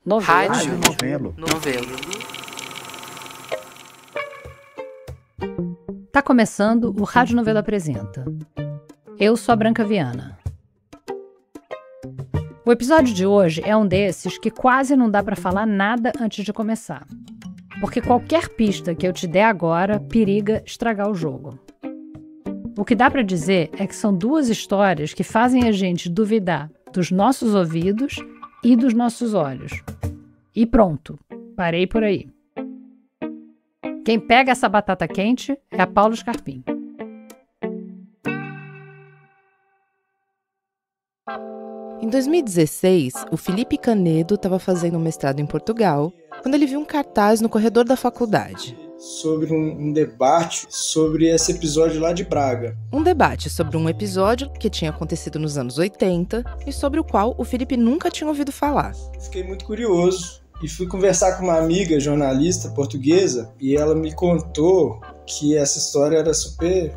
Rádio Novelo. Tá começando o Rádio Novelo Apresenta. Eu sou a Branca Viana. O episódio de hoje é um desses que quase não dá pra falar nada antes de começar. Porque qualquer pista que eu te der agora periga estragar o jogo. O que dá pra dizer é que são duas histórias que fazem a gente duvidar dos nossos ouvidos e dos nossos olhos. E pronto, parei por aí. Quem pega essa batata quente é a Paula Scarpim. Em 2016, o Felipe Canedo estava fazendo um mestrado em Portugal quando ele viu um cartaz no corredor da faculdade. Sobre um debate sobre esse episódio lá de Braga. Um debate sobre um episódio que tinha acontecido nos anos 80 e sobre o qual o Felipe nunca tinha ouvido falar. Fiquei muito curioso e fui conversar com uma amiga jornalista portuguesa e ela me contou que essa história era super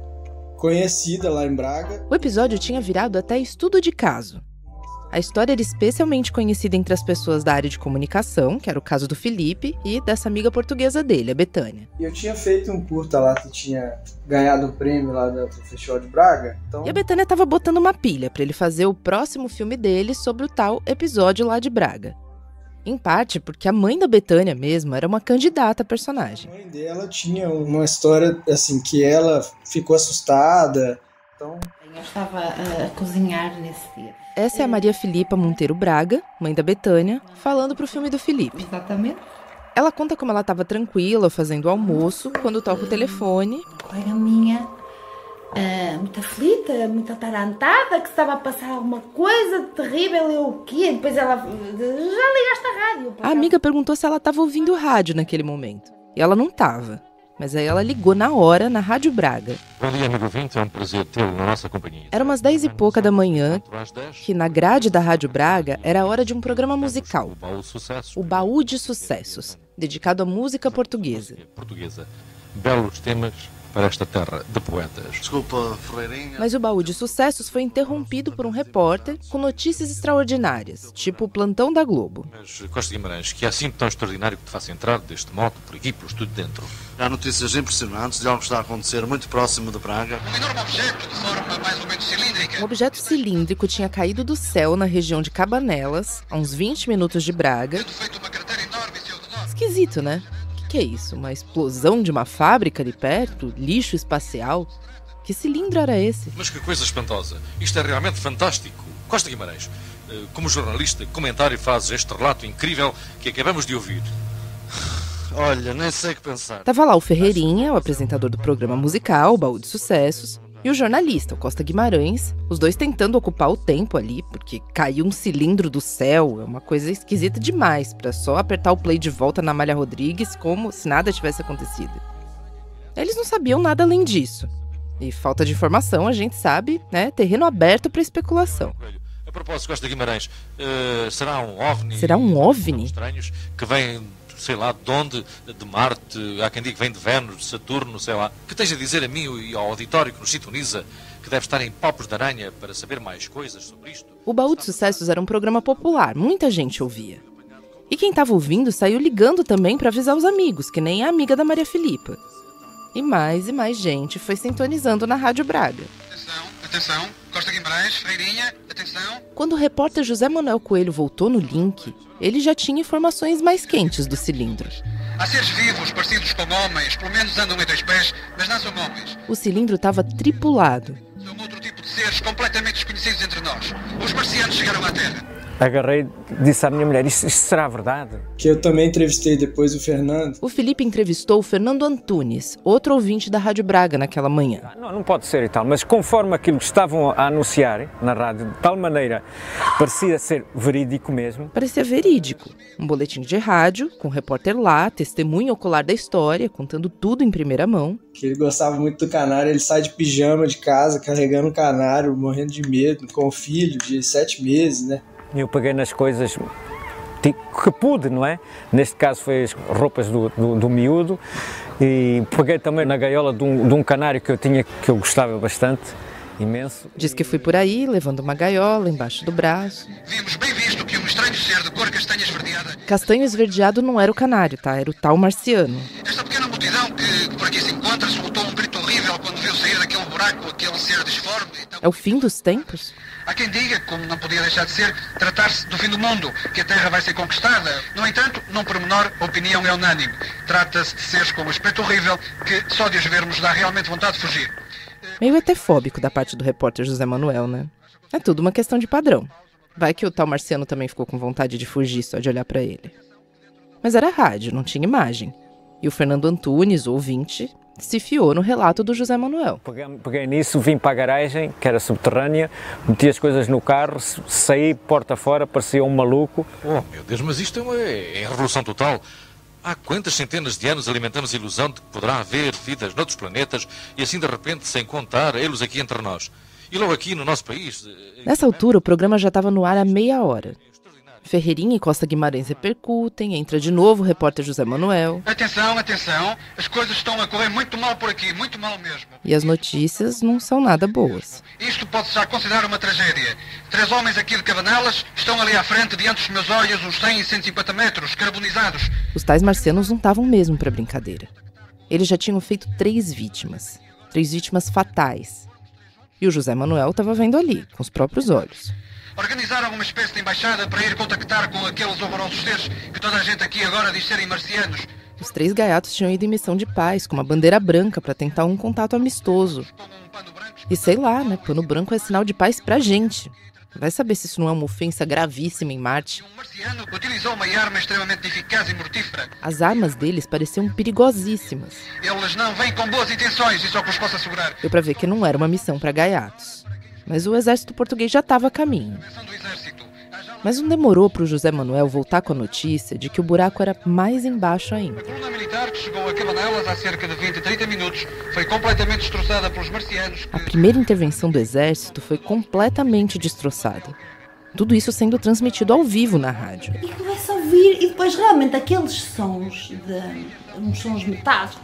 conhecida lá em Braga. O episódio tinha virado até estudo de caso. A história era especialmente conhecida entre as pessoas da área de comunicação, que era o caso do Felipe, e dessa amiga portuguesa dele, a Betânia. Eu tinha feito um curta lá que tinha ganhado o prêmio lá do Festival de Braga. Então... E a Betânia estava botando uma pilha para ele fazer o próximo filme dele sobre o tal episódio lá de Braga. Em parte porque a mãe da Betânia mesmo era uma candidata a personagem. A mãe dela tinha uma história assim que ela ficou assustada. Então... Eu estava a cozinhar nesse dia. Essa é a Maria Filipa Monteiro Braga, mãe da Betânia, falando pro filme do Felipe. Exatamente. Ela conta como ela estava tranquila, fazendo o almoço, quando toca o telefone. Uma colega minha, muito aflita, muito atarantada, que estava a passar alguma coisa terrível, eu o quê? Depois ela, já ligaste a rádio. A amiga perguntou se ela estava ouvindo o rádio naquele momento. E ela não estava. Mas aí ela ligou na hora, na Rádio Braga. Bom dia, amigo ouvinte, é um prazer tê-lo na nossa companhia. Era umas 10 e pouca da manhã, que na grade da Rádio Braga era a hora de um programa musical. O Baú de Sucessos, dedicado à música portuguesa. Belos temas para esta terra de poetas. Desculpa, Ferreirinha. Mas o Baú de Sucessos foi interrompido por um repórter com notícias extraordinárias, tipo o plantão da Globo. Mas, Costa Guimarães, que é assim tão extraordinário que te faça entrar deste modo, por aqui, por tudo dentro. Há notícias impressionantes de algo que está a acontecer muito próximo de Braga. Um enorme objeto de forma mais ou menos cilíndrica. Um objeto cilíndrico tinha caído do céu na região de Cabanelas, a uns 20 minutos de Braga. Feito uma cratera enorme, seu Tenor. Esquisito, né? O que é isso? Uma explosão de uma fábrica ali perto? Lixo espacial? Que cilindro era esse? Mas que coisa espantosa. Isto é realmente fantástico. Costa Guimarães, como jornalista, comentário fazes este relato incrível que acabamos de ouvir. Olha, nem sei o que pensar. Tava lá o Ferreirinha, o apresentador do programa musical, o Baú de Sucessos, e o jornalista, o Costa Guimarães, os dois tentando ocupar o tempo ali, porque caiu um cilindro do céu, é uma coisa esquisita demais, pra só apertar o play de volta na Amália Rodrigues como se nada tivesse acontecido. Eles não sabiam nada além disso. E falta de informação, a gente sabe, né? Terreno aberto pra especulação. A propósito, Costa Guimarães, será um OVNI? Será um OVNI? Estranhos que vêm, sei lá, de onde? De Marte, há quem diga que vem de Vênus, de Saturno, sei lá. Que tens a dizer a mim e ao auditório que nos sintoniza que deve estar em papos de aranha para saber mais coisas sobre isto? O Baú de Sucessos era um programa popular, muita gente ouvia. E quem estava ouvindo saiu ligando também para avisar os amigos, que nem a amiga da Maria Filipa. E mais gente foi sintonizando na Rádio Braga. Atenção, Costa Guimarães, Ferreirinha, atenção. Quando o repórter José Manuel Coelho voltou no link, ele já tinha informações mais quentes do cilindro. Há seres vivos parecidos com homens, pelo menos andam em 2 pés, mas não são homens. O cilindro estava tripulado. São outro tipo de seres completamente desconhecidos entre nós. Os marcianos chegaram à Terra. Agarrei, disse à minha mulher, isto será verdade? Que eu também entrevistei depois o Fernando. O Felipe entrevistou o Fernando Antunes, outro ouvinte da Rádio Braga naquela manhã. Não pode ser e tal, mas conforme aquilo que estavam a anunciar na rádio, de tal maneira, parecia ser verídico mesmo. Parecia verídico. Um boletim de rádio, com o repórter lá, testemunha ocular da história, contando tudo em primeira mão. Que ele gostava muito do canário, ele sai de pijama de casa, carregando o canário, morrendo de medo, com o filho de 7 meses, né? Eu peguei nas coisas que pude, não é? Neste caso foi as roupas do miúdo e peguei também na gaiola de um canário que eu tinha, que eu gostava bastante, imenso. Diz que fui por aí, levando uma gaiola embaixo do braço. Vimos bem visto que um estranho ser de cor castanha castanha esverdeada. Castanho esverdeado não era o canário, tá? Era o tal marciano. Esta pequena multidão que por aqui se encontra soltou um grito horrível quando viu sair daquele buraco aquele ser disforme. É o fim dos tempos? Há quem diga, como não podia deixar de ser, tratar-se do fim do mundo, que a Terra vai ser conquistada. No entanto, num pormenor, a opinião é unânime. Trata-se de seres com um aspecto horrível que só de os vermos dá realmente vontade de fugir. Meio etefóbico da parte do repórter José Manuel, né? É tudo uma questão de padrão. Vai que o tal marciano também ficou com vontade de fugir só de olhar pra ele. Mas era rádio, não tinha imagem. E o Fernando Antunes, ouvinte, se fiou no relato do José Manuel. Peguei nisso, vim para a garagem, que era subterrânea, meti as coisas no carro, saí porta fora, parecia um maluco. Oh, meu Deus, mas isto é revolução total. Há quantas centenas de anos alimentamos a ilusão de que poderá haver vidas noutros planetas e assim de repente, sem contar, eles aqui entre nós. E logo aqui no nosso país... Nessa altura, o programa já estava no ar há meia hora. Ferreirinha e Costa Guimarães repercutem, entra de novo o repórter José Manuel. Atenção, atenção, as coisas estão a correr muito mal por aqui, muito mal mesmo. E as notícias não são nada boas. Isto pode-se já considerar uma tragédia. 3 homens aqui de Cabanelas estão ali à frente, diante dos meus olhos, uns 100 e 150 metros, carbonizados. Os tais marcianos não estavam mesmo para brincadeira. Eles já tinham feito 3 vítimas fatais. E o José Manuel estava vendo ali, com os próprios olhos. Organizaram uma espécie de embaixada para ir contactar com aqueles horrorosos seres que toda a gente aqui agora diz serem marcianos. Os 3 gaiatos tinham ido em missão de paz, com uma bandeira branca para tentar um contato amistoso. E sei lá, né? Pano branco é sinal de paz pra gente. Vai saber se isso não é uma ofensa gravíssima em Marte. Um marciano utilizou uma arma extremamente eficaz e mortífera. As armas deles pareciam perigosíssimas. Eles não vêm com boas intenções, isso é o que os posso assegurar. Deu pra ver que não era uma missão para gaiatos. Mas o exército português já estava a caminho. Mas não demorou para o José Manuel voltar com a notícia de que o buraco era mais embaixo ainda. A coluna militar que chegou a Cabanelas há cerca de 20 a 30 minutos foi completamente destroçada pelos marcianos. A primeira intervenção do exército foi completamente destroçada. Tudo isso sendo transmitido ao vivo na rádio. E começa a ouvir, e depois realmente aqueles sons uns sons metálicos.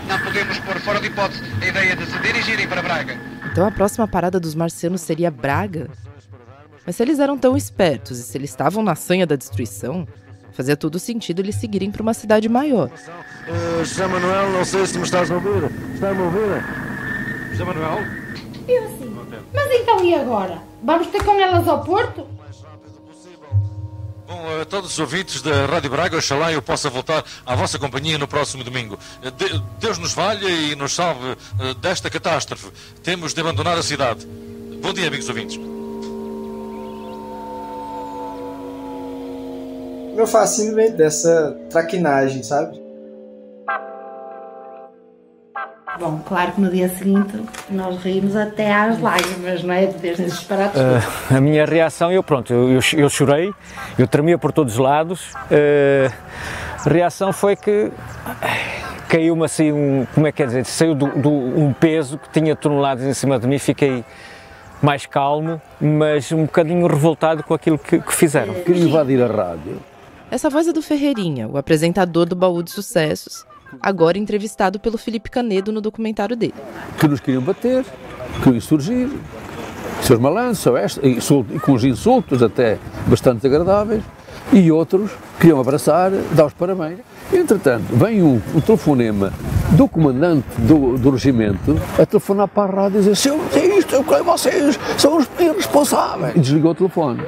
Não podemos pôr fora de hipótese a ideia de se dirigirem para Braga. Então a próxima parada dos marcianos seria Braga? Mas se eles eram tão espertos e se eles estavam na sanha da destruição, fazia todo sentido eles seguirem para uma cidade maior. José Manuel, não sei se me estás a ouvir. Está-me a ouvir? José Manuel? Eu assim, mas então e agora? Vamos ter com elas ao Porto? Bom, a todos os ouvintes da Rádio Braga, oxalá eu possa voltar à vossa companhia no próximo domingo. Deus nos valha e nos salve desta catástrofe. Temos de abandonar a cidade. Bom dia, amigos ouvintes. Meu fascínio vem dessa traquinagem, sabe? Bom, claro que no dia seguinte nós rimos até às lágrimas, não é? Desde disparar tudo. A minha reação, eu chorei, eu tremia por todos os lados. A reação foi que caiu-me assim, como é que quer dizer, saiu um peso que tinha toneladas em cima de mim, fiquei mais calmo, mas um bocadinho revoltado com aquilo que fizeram. Queria invadir a rádio. Essa voz é do Ferreirinha, o apresentador do Baú de Sucessos, agora entrevistado pelo Felipe Canedo no documentário dele. Que nos queriam bater, que queriam insurgir, seus malandros, e com os insultos até bastante agradáveis, e outros queriam abraçar, dar os parabéns. Entretanto, vem um telefonema do comandante do regimento a telefonar para a rádio e dizer: vocês são os irresponsáveis. E desligou o telefone.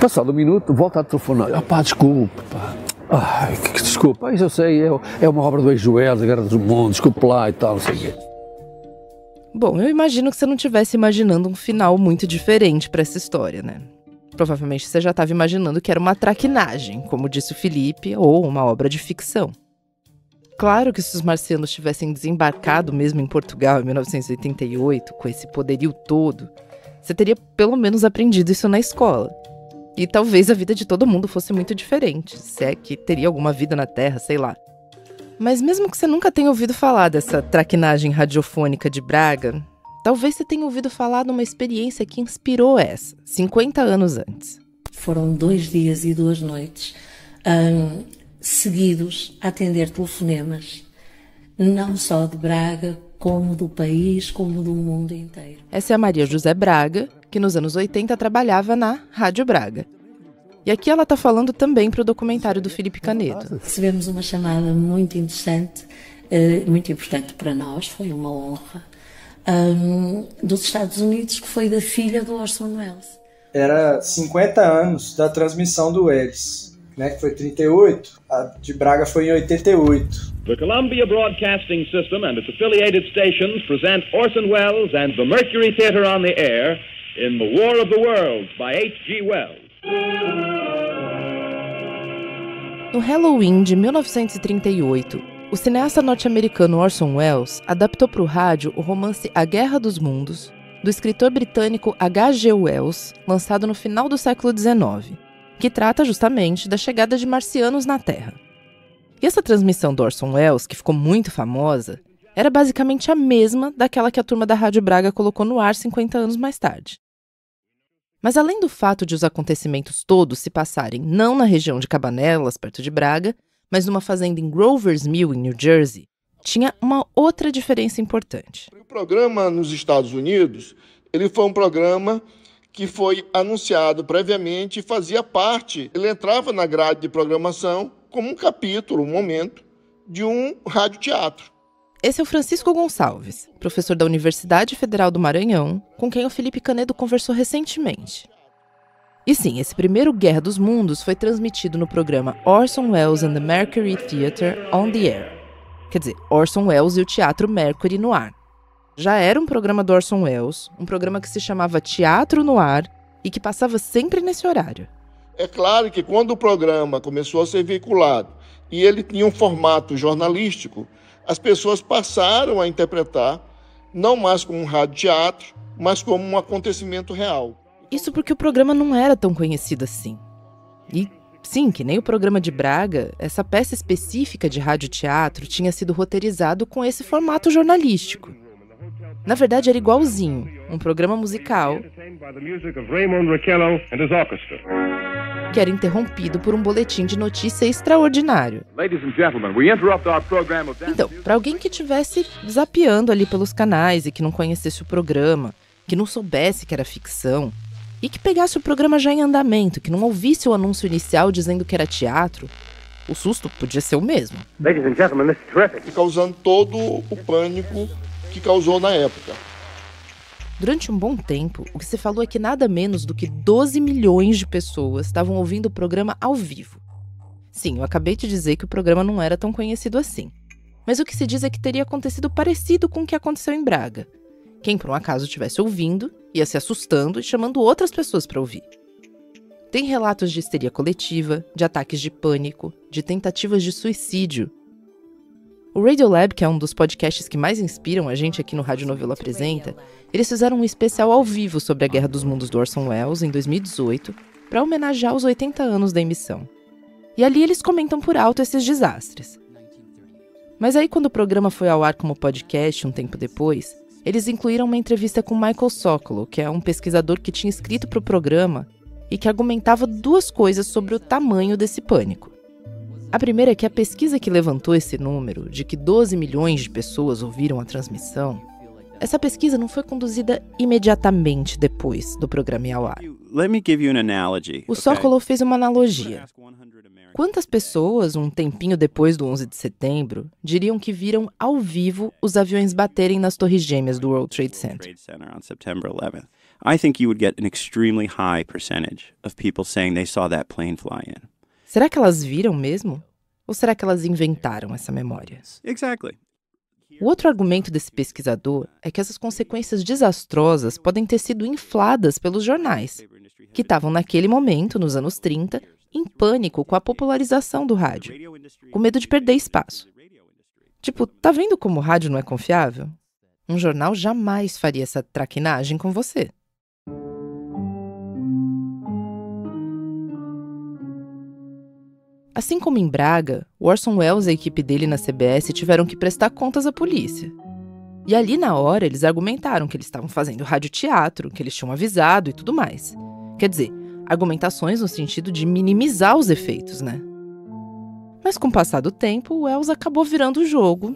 Passado um minuto, volta a telefonar. Desculpe, pá. Ai, que desculpa, isso eu sei, é uma obra do Joel, da Guerra dos Mundos, desculpe lá e tal, não sei o quê. Bom, eu imagino que você não estivesse imaginando um final muito diferente para essa história, né? Provavelmente você já estava imaginando que era uma traquinagem, como disse o Felipe, ou uma obra de ficção. Claro que se os marcianos tivessem desembarcado mesmo em Portugal em 1988, com esse poderio todo, você teria pelo menos aprendido isso na escola. E talvez a vida de todo mundo fosse muito diferente, se é que teria alguma vida na Terra, sei lá. Mas mesmo que você nunca tenha ouvido falar dessa traquinagem radiofônica de Braga, talvez você tenha ouvido falar de uma experiência que inspirou essa, 50 anos antes. Foram 2 dias e 2 noites seguidos a atender telefonemas, não só de Braga, como do país, como do mundo inteiro. Essa é a Maria José Braga, que nos anos 80 trabalhava na Rádio Braga. E aqui ela está falando também para o documentário do Felipe Canedo. Recebemos uma chamada muito interessante, muito importante para nós, foi uma honra, dos Estados Unidos, que foi da filha do Orson Welles. Era 50 anos da transmissão do Welles, né, que foi 38, a de Braga foi em 88. The Columbia Broadcasting System and its affiliated stations present Orson Welles and the Mercury Theatre on the Air in The War of the Worlds by H.G. Wells. No Halloween de 1938, o cineasta norte-americano Orson Welles adaptou para o rádio o romance A Guerra dos Mundos, do escritor britânico H.G. Wells, lançado no final do século XIX, que trata justamente da chegada de marcianos na Terra. E essa transmissão do Orson Welles, que ficou muito famosa, era basicamente a mesma daquela que a turma da Rádio Braga colocou no ar 50 anos mais tarde. Mas além do fato de os acontecimentos todos se passarem não na região de Cabanelas, perto de Braga, mas numa fazenda em Grover's Mill, em New Jersey, tinha uma outra diferença importante. O programa nos Estados Unidos, ele foi um programa que foi anunciado previamente e fazia parte, ele entrava na grade de programação como um capítulo, um momento, de um radioteatro. Esse é o Francisco Gonçalves, professor da Universidade Federal do Maranhão, com quem o Felipe Canedo conversou recentemente. E sim, esse primeiro Guerra dos Mundos foi transmitido no programa Orson Welles and the Mercury Theatre on the Air. Quer dizer, Orson Welles e o Teatro Mercury no ar. Já era um programa do Orson Welles, um programa que se chamava Teatro no Ar e que passava sempre nesse horário. É claro que quando o programa começou a ser veiculado e ele tinha um formato jornalístico, as pessoas passaram a interpretar não mais como um radioteatro, mas como um acontecimento real. Isso porque o programa não era tão conhecido assim. E, sim, que nem o programa de Braga, essa peça específica de radioteatro tinha sido roteirizado com esse formato jornalístico. Na verdade, era igualzinho, um programa musical que era interrompido por um boletim de notícia extraordinário. Então, para alguém que estivesse zapeando ali pelos canais e que não conhecesse o programa, que não soubesse que era ficção, e que pegasse o programa já em andamento, que não ouvisse o anúncio inicial dizendo que era teatro, o susto podia ser o mesmo. Causando todo o pânico que causou na época. Durante um bom tempo, o que se falou é que nada menos do que 12 milhões de pessoas estavam ouvindo o programa ao vivo. Sim, eu acabei de dizer que o programa não era tão conhecido assim. Mas o que se diz é que teria acontecido parecido com o que aconteceu em Braga. Quem por um acaso estivesse ouvindo, ia se assustando e chamando outras pessoas para ouvir. Tem relatos de histeria coletiva, de ataques de pânico, de tentativas de suicídio. O Radiolab, que é um dos podcasts que mais inspiram a gente aqui no Rádio Novelo Apresenta, eles fizeram um especial ao vivo sobre a Guerra dos Mundos do Orson Welles em 2018, para homenagear os 80 anos da emissão. E ali eles comentam por alto esses desastres. Mas aí, quando o programa foi ao ar como podcast um tempo depois, eles incluíram uma entrevista com Michael Sokolow, que é um pesquisador que tinha escrito para o programa e que argumentava duas coisas sobre o tamanho desse pânico. A primeira é que a pesquisa que levantou esse número, de que 12 milhões de pessoas ouviram a transmissão, essa pesquisa não foi conduzida imediatamente depois do programa ir ao ar. O Sokolow fez uma analogia. Quantas pessoas, um tempinho depois do 11 de setembro, diriam que viram ao vivo os aviões baterem nas torres gêmeas do World Trade Center? I think you would get an extremely high percentage of people saying they saw that plane fly in. Será que elas viram mesmo? Ou será que elas inventaram essa memória? Exactly. O outro argumento desse pesquisador é que essas consequências desastrosas podem ter sido infladas pelos jornais, que estavam naquele momento, nos anos 30, em pânico com a popularização do rádio, com medo de perder espaço. Tipo, tá vendo como o rádio não é confiável? Um jornal jamais faria essa traquinagem com você. Assim como em Braga, o Orson Welles e a equipe dele na CBS tiveram que prestar contas à polícia. E ali na hora eles argumentaram que eles estavam fazendo radioteatro, que eles tinham avisado e tudo mais. Quer dizer, argumentações no sentido de minimizar os efeitos, né? Mas com o passar do tempo, o Welles acabou virando o jogo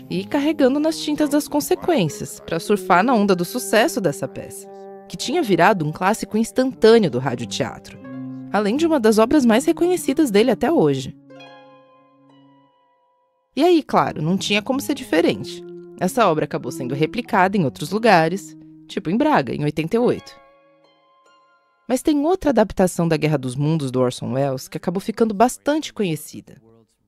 e carregando nas tintas das consequências, para surfar na onda do sucesso dessa peça. que tinha virado um clássico instantâneo do radioteatro, além de uma das obras mais reconhecidas dele até hoje. E aí, claro, não tinha como ser diferente. Essa obra acabou sendo replicada em outros lugares, tipo em Braga, em 88. Mas tem outra adaptação da Guerra dos Mundos do Orson Welles que acabou ficando bastante conhecida,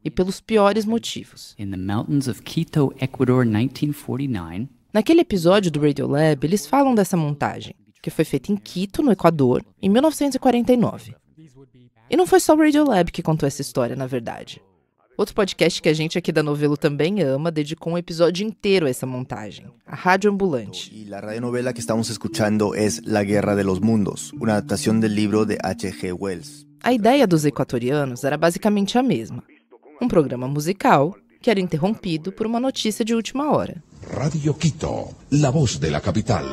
e pelos piores motivos. In the mountains of Quito, Ecuador, 1949. Naquele episódio do Radiolab, eles falam dessa montagem, que foi feita em Quito, no Equador, em 1949. E não foi só o Radiolab que contou essa história, na verdade. Outro podcast que a gente aqui da Novelo também ama dedicou um episódio inteiro a essa montagem, a Rádio Ambulante. Y la radionovela que estamos escuchando es La Guerra de los Mundos, una adaptación del libro de H.G. Wells. A ideia dos equatorianos era basicamente a mesma. Um programa musical que era interrompido por uma notícia de última hora. Radio Quito, la voz de la capital.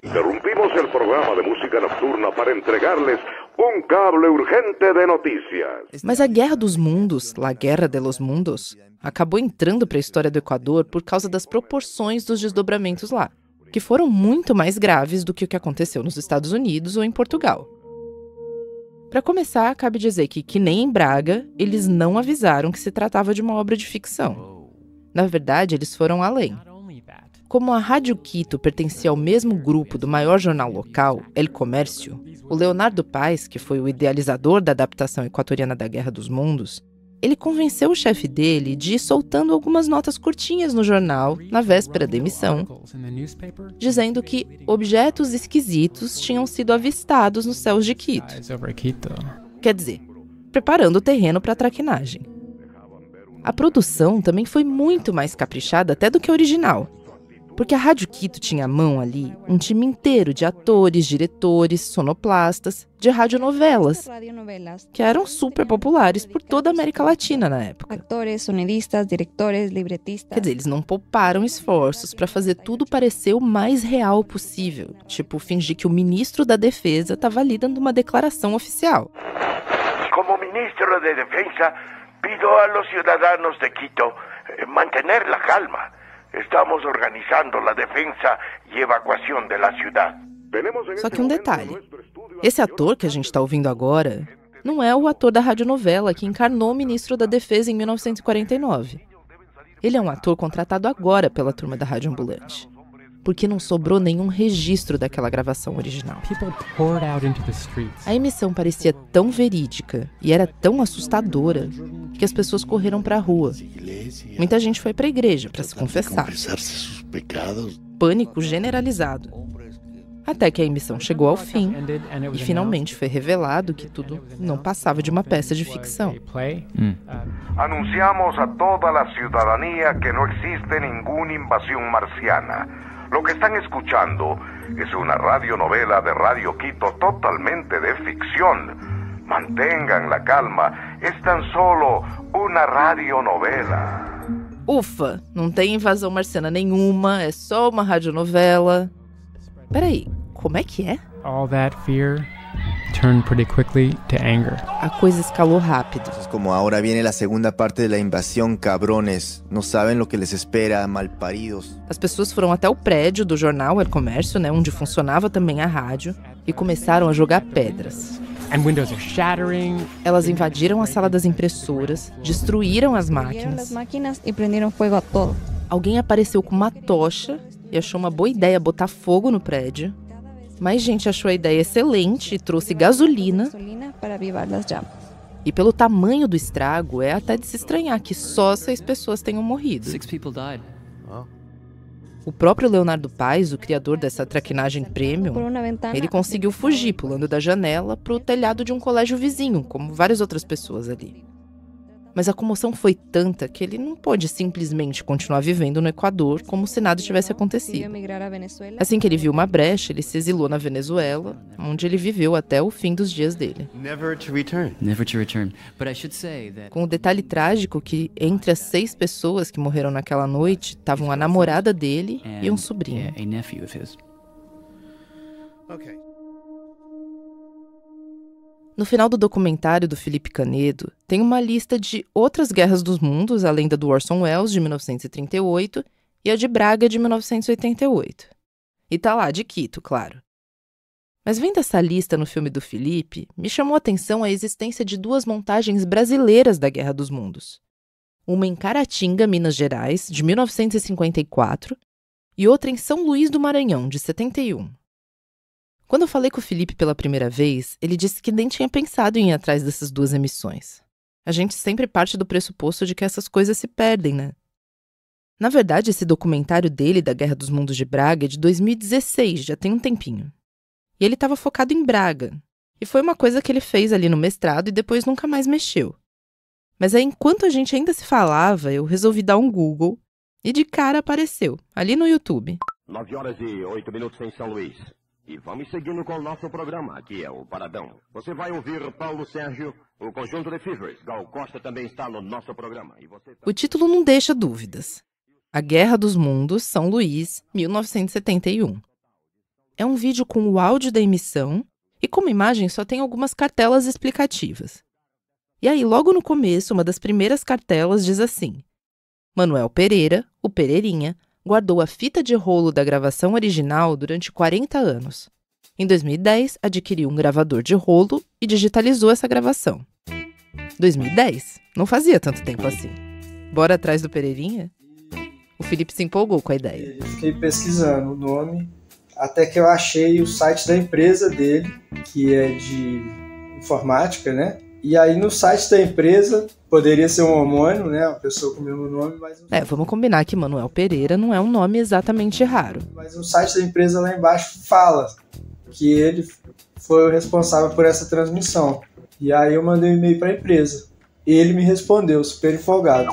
Interrumpimos el programa de música nocturna para entregarles un cable urgente de noticias. Mas a Guerra dos Mundos, La Guerra de los Mundos, acabou entrando para a história do Equador por causa das proporções dos desdobramentos lá, que foram muito mais graves do que o que aconteceu nos Estados Unidos ou em Portugal. Para começar, cabe dizer que nem em Braga, eles não avisaram que se tratava de uma obra de ficção. Na verdade, eles foram além. Como a Rádio Quito pertencia ao mesmo grupo do maior jornal local, El Comércio, o Leonardo Paes, que foi o idealizador da adaptação equatoriana da Guerra dos Mundos, ele convenceu o chefe dele de ir soltando algumas notas curtinhas no jornal, na véspera da emissão, dizendo que objetos esquisitos tinham sido avistados nos céus de Quito. Quer dizer, preparando o terreno para a traquinagem. A produção também foi muito mais caprichada até do que a original, porque a Rádio Quito tinha à mão ali um time inteiro de atores, diretores, sonoplastas, de radionovelas, que eram super populares por toda a América Latina na época. Atores, sonidistas, diretores, libretistas. Quer dizer, eles não pouparam esforços para fazer tudo parecer o mais real possível. Tipo, fingir que o ministro da Defesa estava ali dando uma declaração oficial. Como ministro de Defensa, pido a los ciudadanos de Quito mantener la calma. Estamos organizando a defesa e evacuação da cidade. Só que um detalhe. Esse ator que a gente está ouvindo agora não é o ator da radionovela que encarnou o ministro da Defesa em 1949. Ele é um ator contratado agora pela turma da Rádio Ambulante, porque não sobrou nenhum registro daquela gravação original. A emissão parecia tão verídica e era tão assustadora que as pessoas correram para a rua. Muita gente foi para a igreja para se confessar. Pânico generalizado. Até que a emissão chegou ao fim e finalmente foi revelado que tudo não passava de uma peça de ficção. Anunciamos a toda a cidadania que não existe nenhuma invasão marciana. Lo que están escuchando es una radionovela de Radio Quito totalmente de ficción. Mantengan la calma, es tan solo una radionovela. Ufa, não tem invasão marciana nenhuma, é só uma radionovela. Peraí, como é que é? All that fear turned pretty quickly to anger. A coisa escalou rápido. Como ahora viene la segunda parte de la invasión, cabrones. No saben lo que les espera, malparidos. As pessoas foram até o prédio do jornal El Comércio, né, onde funcionava também a rádio, e começaram a jogar pedras. And windows are shattering. Elas invadiram a sala das impressoras, destruíram as máquinas. E prenderam fogo a todo. Alguém apareceu com uma tocha e achou uma boa ideia botar fogo no prédio. Mais gente achou a ideia excelente e trouxe gasolina. Para avivar as chamas. E pelo tamanho do estrago, é até de se estranhar que só 6 pessoas tenham morrido. 6 people died. O próprio Leonardo Paes, o criador dessa traquinagem premium, ele conseguiu fugir pulando da janela para o telhado de um colégio vizinho, como várias outras pessoas ali. Mas a comoção foi tanta que ele não pôde simplesmente continuar vivendo no Equador como se nada tivesse acontecido. Assim que ele viu uma brecha, ele se exilou na Venezuela, onde ele viveu até o fim dos dias dele. Never to return. But I should say that... Com o detalhe trágico que entre as 6 pessoas que morreram naquela noite estavam a namorada dele e um sobrinho. A nephew of his. No final do documentário do Felipe Canedo, tem uma lista de outras guerras dos mundos, além da do Orson Welles, de 1938, e a de Braga, de 1988. E tá lá, de Quito, claro. Mas vendo essa lista no filme do Felipe, me chamou a atenção a existência de 2 montagens brasileiras da Guerra dos Mundos. Uma em Caratinga, Minas Gerais, de 1954, e outra em São Luís do Maranhão, de 71. Quando eu falei com o Felipe pela primeira vez, ele disse que nem tinha pensado em ir atrás dessas 2 emissões. A gente sempre parte do pressuposto de que essas coisas se perdem, né? Na verdade, esse documentário dele, da Guerra dos Mundos de Braga, é de 2016, já tem um tempinho. E ele estava focado em Braga. E foi uma coisa que ele fez ali no mestrado e depois nunca mais mexeu. Mas aí, enquanto a gente ainda se falava, eu resolvi dar um Google e de cara apareceu, ali no YouTube. 9h08 em São Luís. E vamos seguindo com o nosso programa, que é o Paradão. Você vai ouvir Paulo Sérgio, o conjunto de Fevers. Gal Costa também está no nosso programa. E você... O título não deixa dúvidas. A Guerra dos Mundos, São Luís, 1971. É um vídeo com o áudio da emissão e como imagem só tem algumas cartelas explicativas. E aí, logo no começo, uma das primeiras cartelas diz assim: Manuel Pereira, o Pereirinha, guardou a fita de rolo da gravação original durante 40 anos. Em 2010, adquiriu um gravador de rolo e digitalizou essa gravação. 2010? Não fazia tanto tempo assim. Bora atrás do Pereirinha? O Felipe se empolgou com a ideia. Eu fiquei pesquisando o nome, até que eu achei o site da empresa dele, que é de informática, né? E aí no site da empresa, poderia ser um homônimo, né? Uma pessoa com o mesmo nome, mas... Vamos combinar que Manuel Pereira não é um nome exatamente raro. Mas no site da empresa lá embaixo fala que ele foi o responsável por essa transmissão. E aí eu mandei um e-mail para a empresa. Ele me respondeu, super empolgado.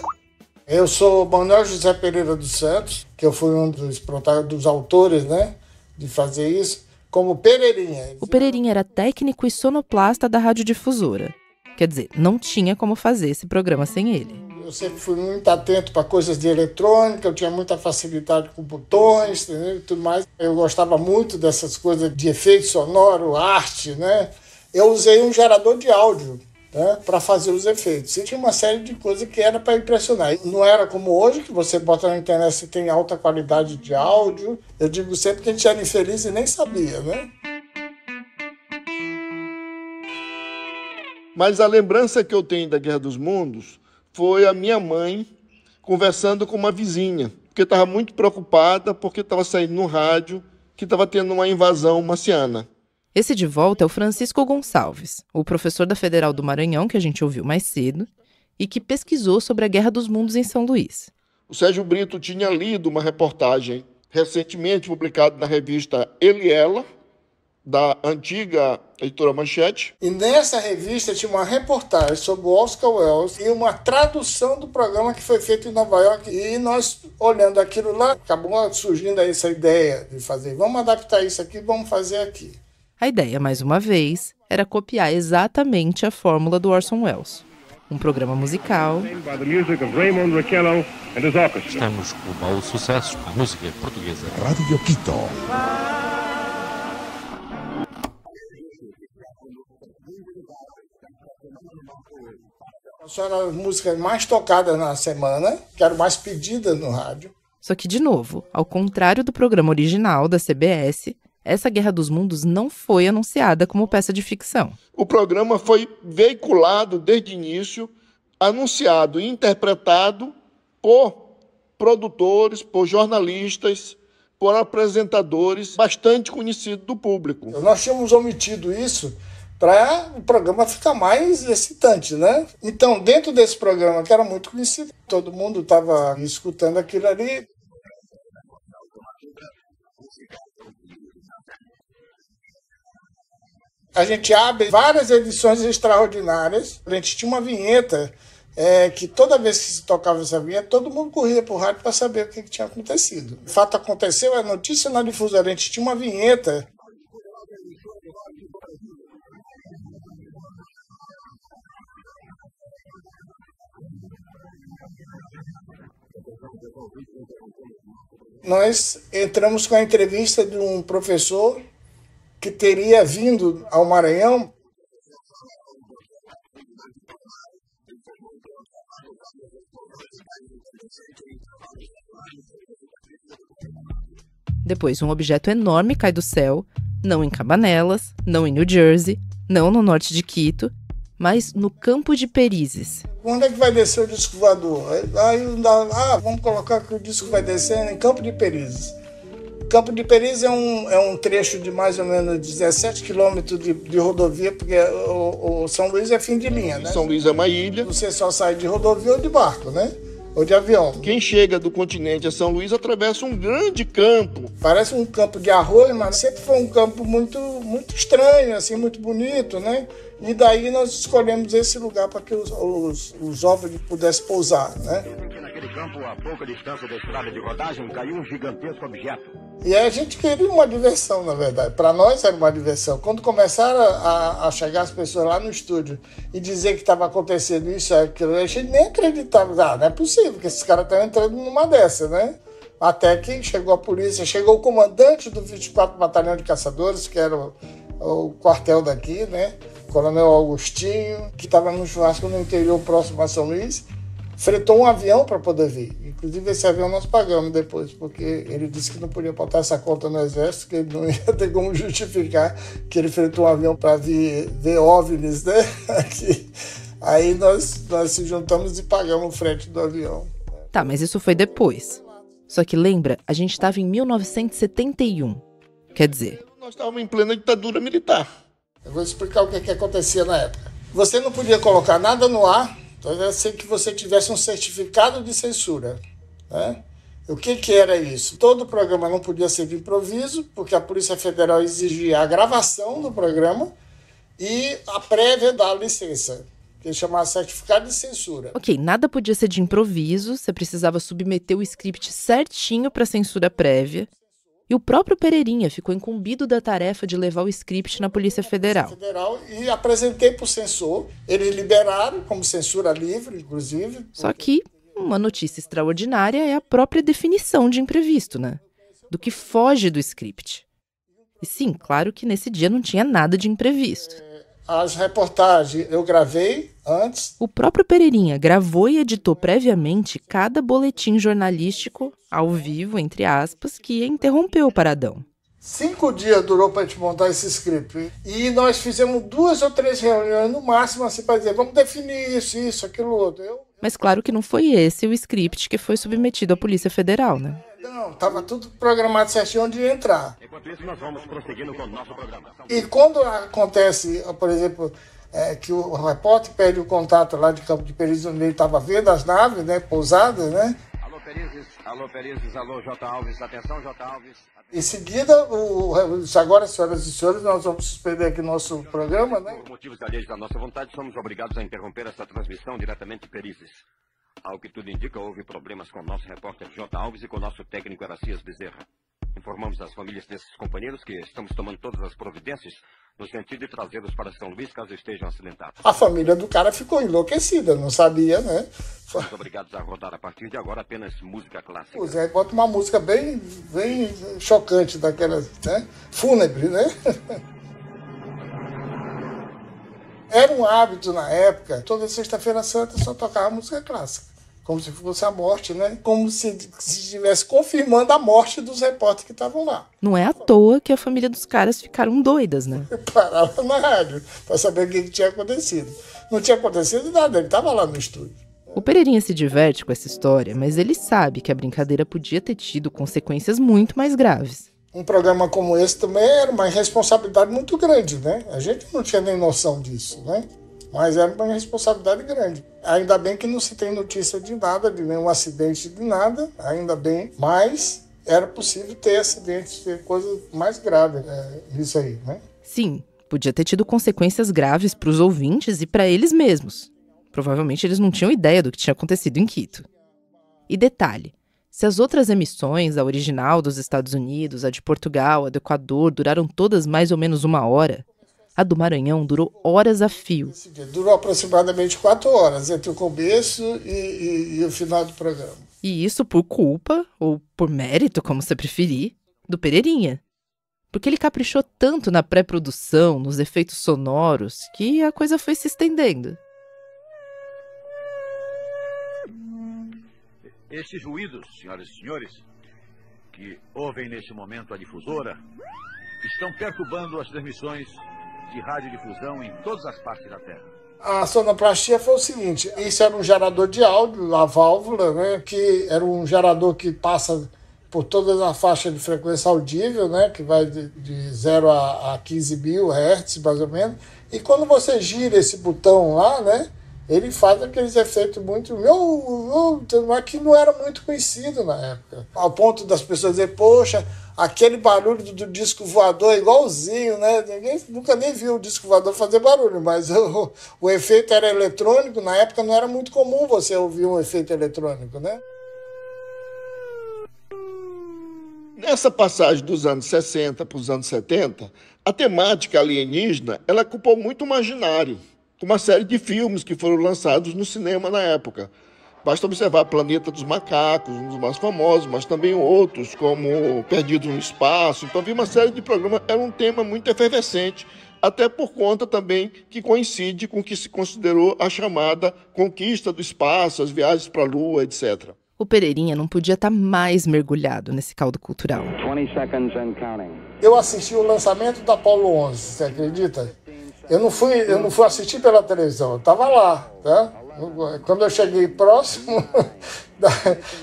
Eu sou Manuel José Pereira dos Santos, que eu fui um dos autores, né, de fazer isso, como Pereirinha. O Pereirinha era técnico e sonoplasta da radiodifusora. Quer dizer, não tinha como fazer esse programa sem ele. Eu sempre fui muito atento para coisas de eletrônica, eu tinha muita facilidade com botões, entendeu? E tudo mais. Eu gostava muito dessas coisas de efeito sonoro, arte, né? Eu usei um gerador de áudio, né, para fazer os efeitos. E tinha uma série de coisas que era para impressionar. Não era como hoje, que você bota na internet e tem alta qualidade de áudio. Eu digo sempre que a gente era infeliz e nem sabia, né? Mas a lembrança que eu tenho da Guerra dos Mundos foi a minha mãe conversando com uma vizinha, porque estava muito preocupada, porque estava saindo no rádio que estava tendo uma invasão marciana. Esse de volta é o Francisco Gonçalves, o professor da Federal do Maranhão, que a gente ouviu mais cedo, e que pesquisou sobre a Guerra dos Mundos em São Luís. O Sérgio Brito tinha lido uma reportagem recentemente publicada na revista Ele e Ela, da antiga editora Manchete. E nessa revista tinha uma reportagem sobre o Oscar Welles e uma tradução do programa que foi feito em Nova York. E nós, olhando aquilo lá, acabou surgindo essa ideia de fazer, vamos adaptar isso aqui, vamos fazer aqui. A ideia, mais uma vez, era copiar exatamente a fórmula do Orson Welles. Um programa musical. Estamos com o baú de sucessos para a música portuguesa. Radio Quito. São as músicas mais tocadas na semana, que eram mais pedidas no rádio. Só que, de novo, ao contrário do programa original da CBS, essa Guerra dos Mundos não foi anunciada como peça de ficção. O programa foi veiculado desde o início, anunciado e interpretado por produtores, por jornalistas, por apresentadores bastante conhecidos do público. Nós tínhamos omitido isso para o programa ficar mais excitante, né? Então, dentro desse programa, que era muito conhecido, todo mundo estava escutando aquilo ali. A gente abre várias edições extraordinárias. A gente tinha uma vinheta que toda vez que se tocava essa vinheta, todo mundo corria para o rádio para saber o que tinha acontecido. O fato aconteceu, a notícia na difusora, a gente tinha uma vinheta. Nós entramos com a entrevista de um professor que teria vindo ao Maranhão. Depois, um objeto enorme cai do céu, não em Cabanelas, não em New Jersey, não no norte de Quito, mas no Campo de Perizes. Quando é que vai descer o disco voador? Vamos colocar que o disco vai descer em Campo de Perizes. Campo de Perizes é um trecho de mais ou menos 17 quilômetros de rodovia, porque o São Luís é fim de linha, né? São Luís é uma ilha. Você só sai de rodovia ou de barco, né? Ou de avião. Quem chega do continente a São Luís atravessa um grande campo. Parece um campo de arroz, mas sempre foi um campo muito, muito estranho, assim, muito bonito, né? E daí nós escolhemos esse lugar para que os OVNIs pudessem pousar, né? Naquele campo, a pouca distância da estrada de rodagem, caiu um gigantesco objeto. E a gente queria uma diversão, na verdade. Para nós era uma diversão. Quando começaram a chegar as pessoas lá no estúdio e dizer que estava acontecendo isso, aquilo, a gente nem acreditava. Não é possível que esses caras estão entrando numa dessa, né? Até que chegou a polícia, chegou o comandante do 24 Batalhão de Caçadores, que era o quartel daqui, né? Coronel Augustinho, que estava no churrasco no interior próximo a São Luís, fretou um avião para poder vir. Inclusive, esse avião nós pagamos depois, porque ele disse que não podia botar essa conta no exército, que ele não ia ter como justificar que ele fretou um avião para vir ver OVNIs, né? Aqui. Aí nós se juntamos e pagamos o frete do avião. Tá, mas isso foi depois. Só que lembra, a gente estava em 1971. Quer dizer... Nós estávamos em plena ditadura militar. Eu vou explicar o que acontecia na época. Você não podia colocar nada no ar, então era assim que você tivesse um certificado de censura, né? O que era isso? Todo programa não podia ser de improviso, porque a Polícia Federal exigia a gravação do programa e a prévia da licença, que eles chamavam certificado de censura. Ok, nada podia ser de improviso, você precisava submeter o script certinho para censura prévia. E o próprio Pereirinha ficou incumbido da tarefa de levar o script na Polícia Federal. E apresentei para o censor. Eles liberaram como censura livre, inclusive. Só que uma notícia extraordinária é a própria definição de imprevisto, né? Do que foge do script. E sim, claro que nesse dia não tinha nada de imprevisto. As reportagens eu gravei antes. O próprio Pereirinha gravou e editou previamente cada boletim jornalístico, ao vivo, entre aspas, que interrompeu o Paradão. 5 dias durou para a gente montar esse script. E nós fizemos 2 ou 3 reuniões no máximo, assim, para dizer, vamos definir isso, aquilo, outro. Mas claro que não foi esse o script que foi submetido à Polícia Federal, né? Não, estava tudo programado certinho onde ia entrar. Enquanto isso, nós vamos prosseguindo com o nosso programa. E quando acontece, por exemplo, que o repórter perde o contato lá de Campo de Perizes, onde ele estava vendo as naves, né, pousadas, né? Alô Perizes, alô J. Alves, atenção J. Alves. Em seguida, agora, senhoras e senhores, nós vamos suspender aqui nosso programa, né? Por motivos alheios da nossa vontade, somos obrigados a interromper essa transmissão diretamente de Perizes. Ao que tudo indica, houve problemas com o nosso repórter J. Alves e com o nosso técnico Aracias Bezerra. Informamos as famílias desses companheiros que estamos tomando todas as providências no sentido de trazê-los para São Luís caso estejam acidentados. A família do cara ficou enlouquecida, não sabia, né? Somos obrigados a rodar a partir de agora apenas música clássica. O Zé bota uma música bem chocante, daquelas, né? Fúnebre, né? Era um hábito na época, toda sexta-feira santa só tocava música clássica. Como se fosse a morte, né? Como se estivesse confirmando a morte dos repórteres que estavam lá. Não é à toa que a família dos caras ficaram doidas, né? Parava na rádio para saber o que tinha acontecido. Não tinha acontecido nada, ele estava lá no estúdio. O Pereirinha se diverte com essa história, mas ele sabe que a brincadeira podia ter tido consequências muito mais graves. Um programa como esse também era uma responsabilidade muito grande, né? A gente não tinha nem noção disso, né? Mas era uma responsabilidade grande. Ainda bem que não se tem notícia de nada, de nenhum acidente, de nada, ainda bem. Mas era possível ter acidentes, ter coisas mais graves nisso aí, né? Sim, podia ter tido consequências graves para os ouvintes e para eles mesmos. Provavelmente eles não tinham ideia do que tinha acontecido em Quito. E detalhe, se as outras emissões, a original dos Estados Unidos, a de Portugal, a do Equador, duraram todas mais ou menos 1 hora, a do Maranhão durou horas a fio. Durou aproximadamente 4 horas, entre o começo e o final do programa. E isso por culpa, ou por mérito, como você preferir, do Pereirinha. Porque ele caprichou tanto na pré-produção, nos efeitos sonoros, que a coisa foi se estendendo. Estes ruídos, senhoras e senhores, que ouvem neste momento a difusora, estão perturbando as transmissões de radiodifusão em todas as partes da Terra. A sonoplastia foi o seguinte, isso era um gerador de áudio, a válvula, né, que era um gerador que passa por todas as faixas de frequência audível, né, que vai de 0 a 15 mil Hz, mais ou menos, e quando você gira esse botão lá, né, ele faz aqueles efeitos muito... mas que não era muito conhecido na época. Ao ponto das pessoas dizerem, poxa, aquele barulho do disco voador é igualzinho, né? Ninguém nunca nem viu o disco voador fazer barulho, mas o efeito era eletrônico. Na época não era muito comum você ouvir um efeito eletrônico, né? Nessa passagem dos anos 60 para os anos 70, a temática alienígena ela ocupou muito o imaginário, com uma série de filmes que foram lançados no cinema na época. Basta observar Planeta dos Macacos, um dos mais famosos, mas também outros, como Perdidos no Espaço. Então havia uma série de programas, era um tema muito efervescente, até por conta também que coincide com o que se considerou a chamada conquista do espaço, as viagens para a Lua, etc. O Pereirinha não podia estar mais mergulhado nesse caldo cultural. 20 seconds and counting. Eu assisti o lançamento da Apollo 11, você acredita? Eu não fui assistir pela televisão, eu estava lá, tá? Quando eu cheguei próximo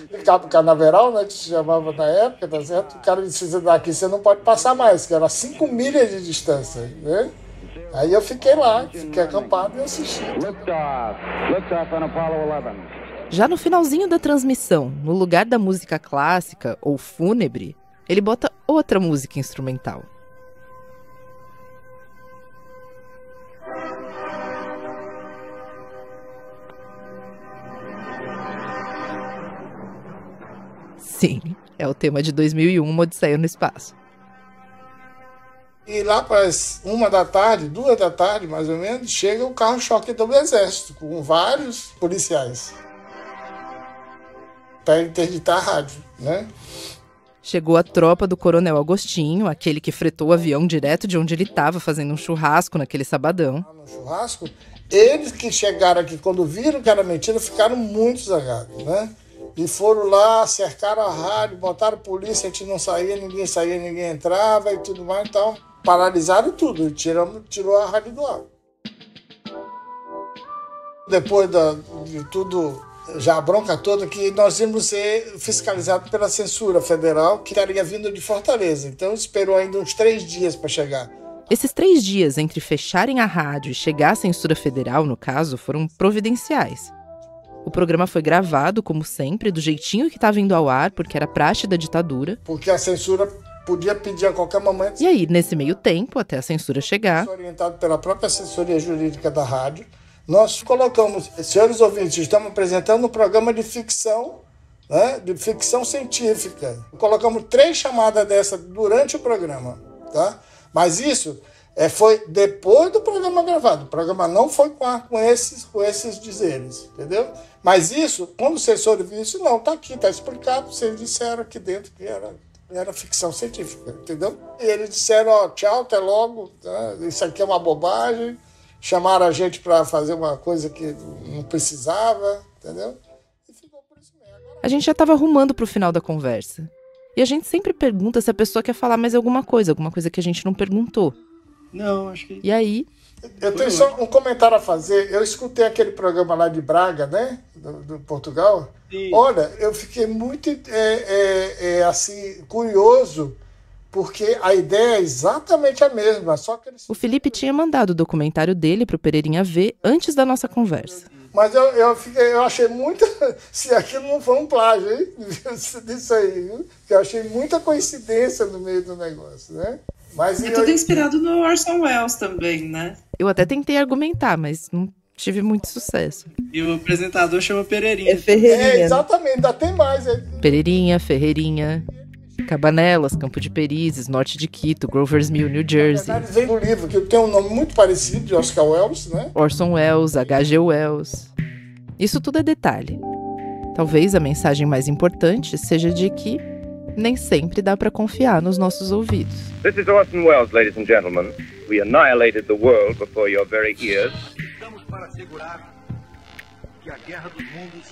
de Cabo Canaveral, né, que se chamava na época, tá certo? O cara disse, daqui você não pode passar mais, que era 5 milhas de distância, né? Aí eu fiquei lá, fiquei acampado e assisti. Liftoff on Apollo 11. Já no finalzinho da transmissão, no lugar da música clássica ou fúnebre, ele bota outra música instrumental. Sim, é o tema de 2001, Uma Odisseia no Espaço. E lá para as 1 da tarde, 2 da tarde, mais ou menos, chega o carro-choque do Exército, com vários policiais, para interditar a rádio, né? Chegou a tropa do Coronel Agostinho, aquele que fretou o avião direto de onde ele estava, fazendo um churrasco naquele sabadão. No churrasco, eles que chegaram aqui, quando viram que era mentira, ficaram muito zangados, né? E foram lá, cercaram a rádio, botaram polícia, a gente não saía, ninguém entrava e tudo mais, então paralisaram tudo, tirou a rádio do ar. Depois de tudo, já a bronca toda, que nós íamos ser fiscalizados pela censura federal, que estaria vindo de Fortaleza, então esperou ainda uns 3 dias para chegar. Esses 3 dias entre fecharem a rádio e chegar a censura federal, no caso, foram providenciais. O programa foi gravado, como sempre, do jeitinho que estava indo ao ar, porque era praxe da ditadura. Porque a censura podia pedir a qualquer momento. E aí, nesse meio tempo, até a censura chegar... Orientado pela própria assessoria jurídica da rádio, nós colocamos, senhores ouvintes, estamos apresentando um programa de ficção, né, de ficção científica. Colocamos 3 chamadas dessa durante o programa, tá? Mas isso... foi depois do programa gravado. O programa não foi com esses dizeres, entendeu? Mas isso, quando o censor viu isso, não, tá aqui, tá explicado. Vocês disseram aqui dentro que era ficção científica, entendeu? E eles disseram, ó, tchau, até logo, tá? Isso aqui é uma bobagem. Chamaram a gente para fazer uma coisa que não precisava, entendeu? E ficou por isso mesmo. A gente já estava arrumando para o final da conversa. E a gente sempre pergunta se a pessoa quer falar mais alguma coisa que a gente não perguntou. Não, acho que... E aí? Eu tenho só um comentário a fazer. Eu escutei aquele programa lá de Braga, né? Do Portugal. Sim. Olha, eu fiquei muito assim, curioso, porque a ideia é exatamente a mesma. Só que eles... O Felipe tinha mandado o documentário dele pro Pereirinha ver antes da nossa conversa. Mas eu achei muito... Se aquilo não foi um plágio, hein? Disso aí, viu? Eu achei muita coincidência no meio do negócio, né? Mas é tudo inspirado no Orson Welles também, né? Eu até tentei argumentar, mas não tive muito sucesso. E o apresentador chama Pereirinha. É Ferreirinha. Exatamente, ainda tem mais. Pereirinha, Ferreirinha, Cabanelas, Campo de Perizes, Norte de Quito, Grover's Mill, New Jersey. Vem do livro, que tem um nome muito parecido de Oscar Welles, né? Orson Welles, H.G. Wells. Isso tudo é detalhe. Talvez a mensagem mais importante seja de que nem sempre dá para confiar nos nossos ouvidos. This is Orson Welles, ladies and gentlemen. We annihilated the world before your very ears. Estamos para assegurar que a Guerra dos Mundos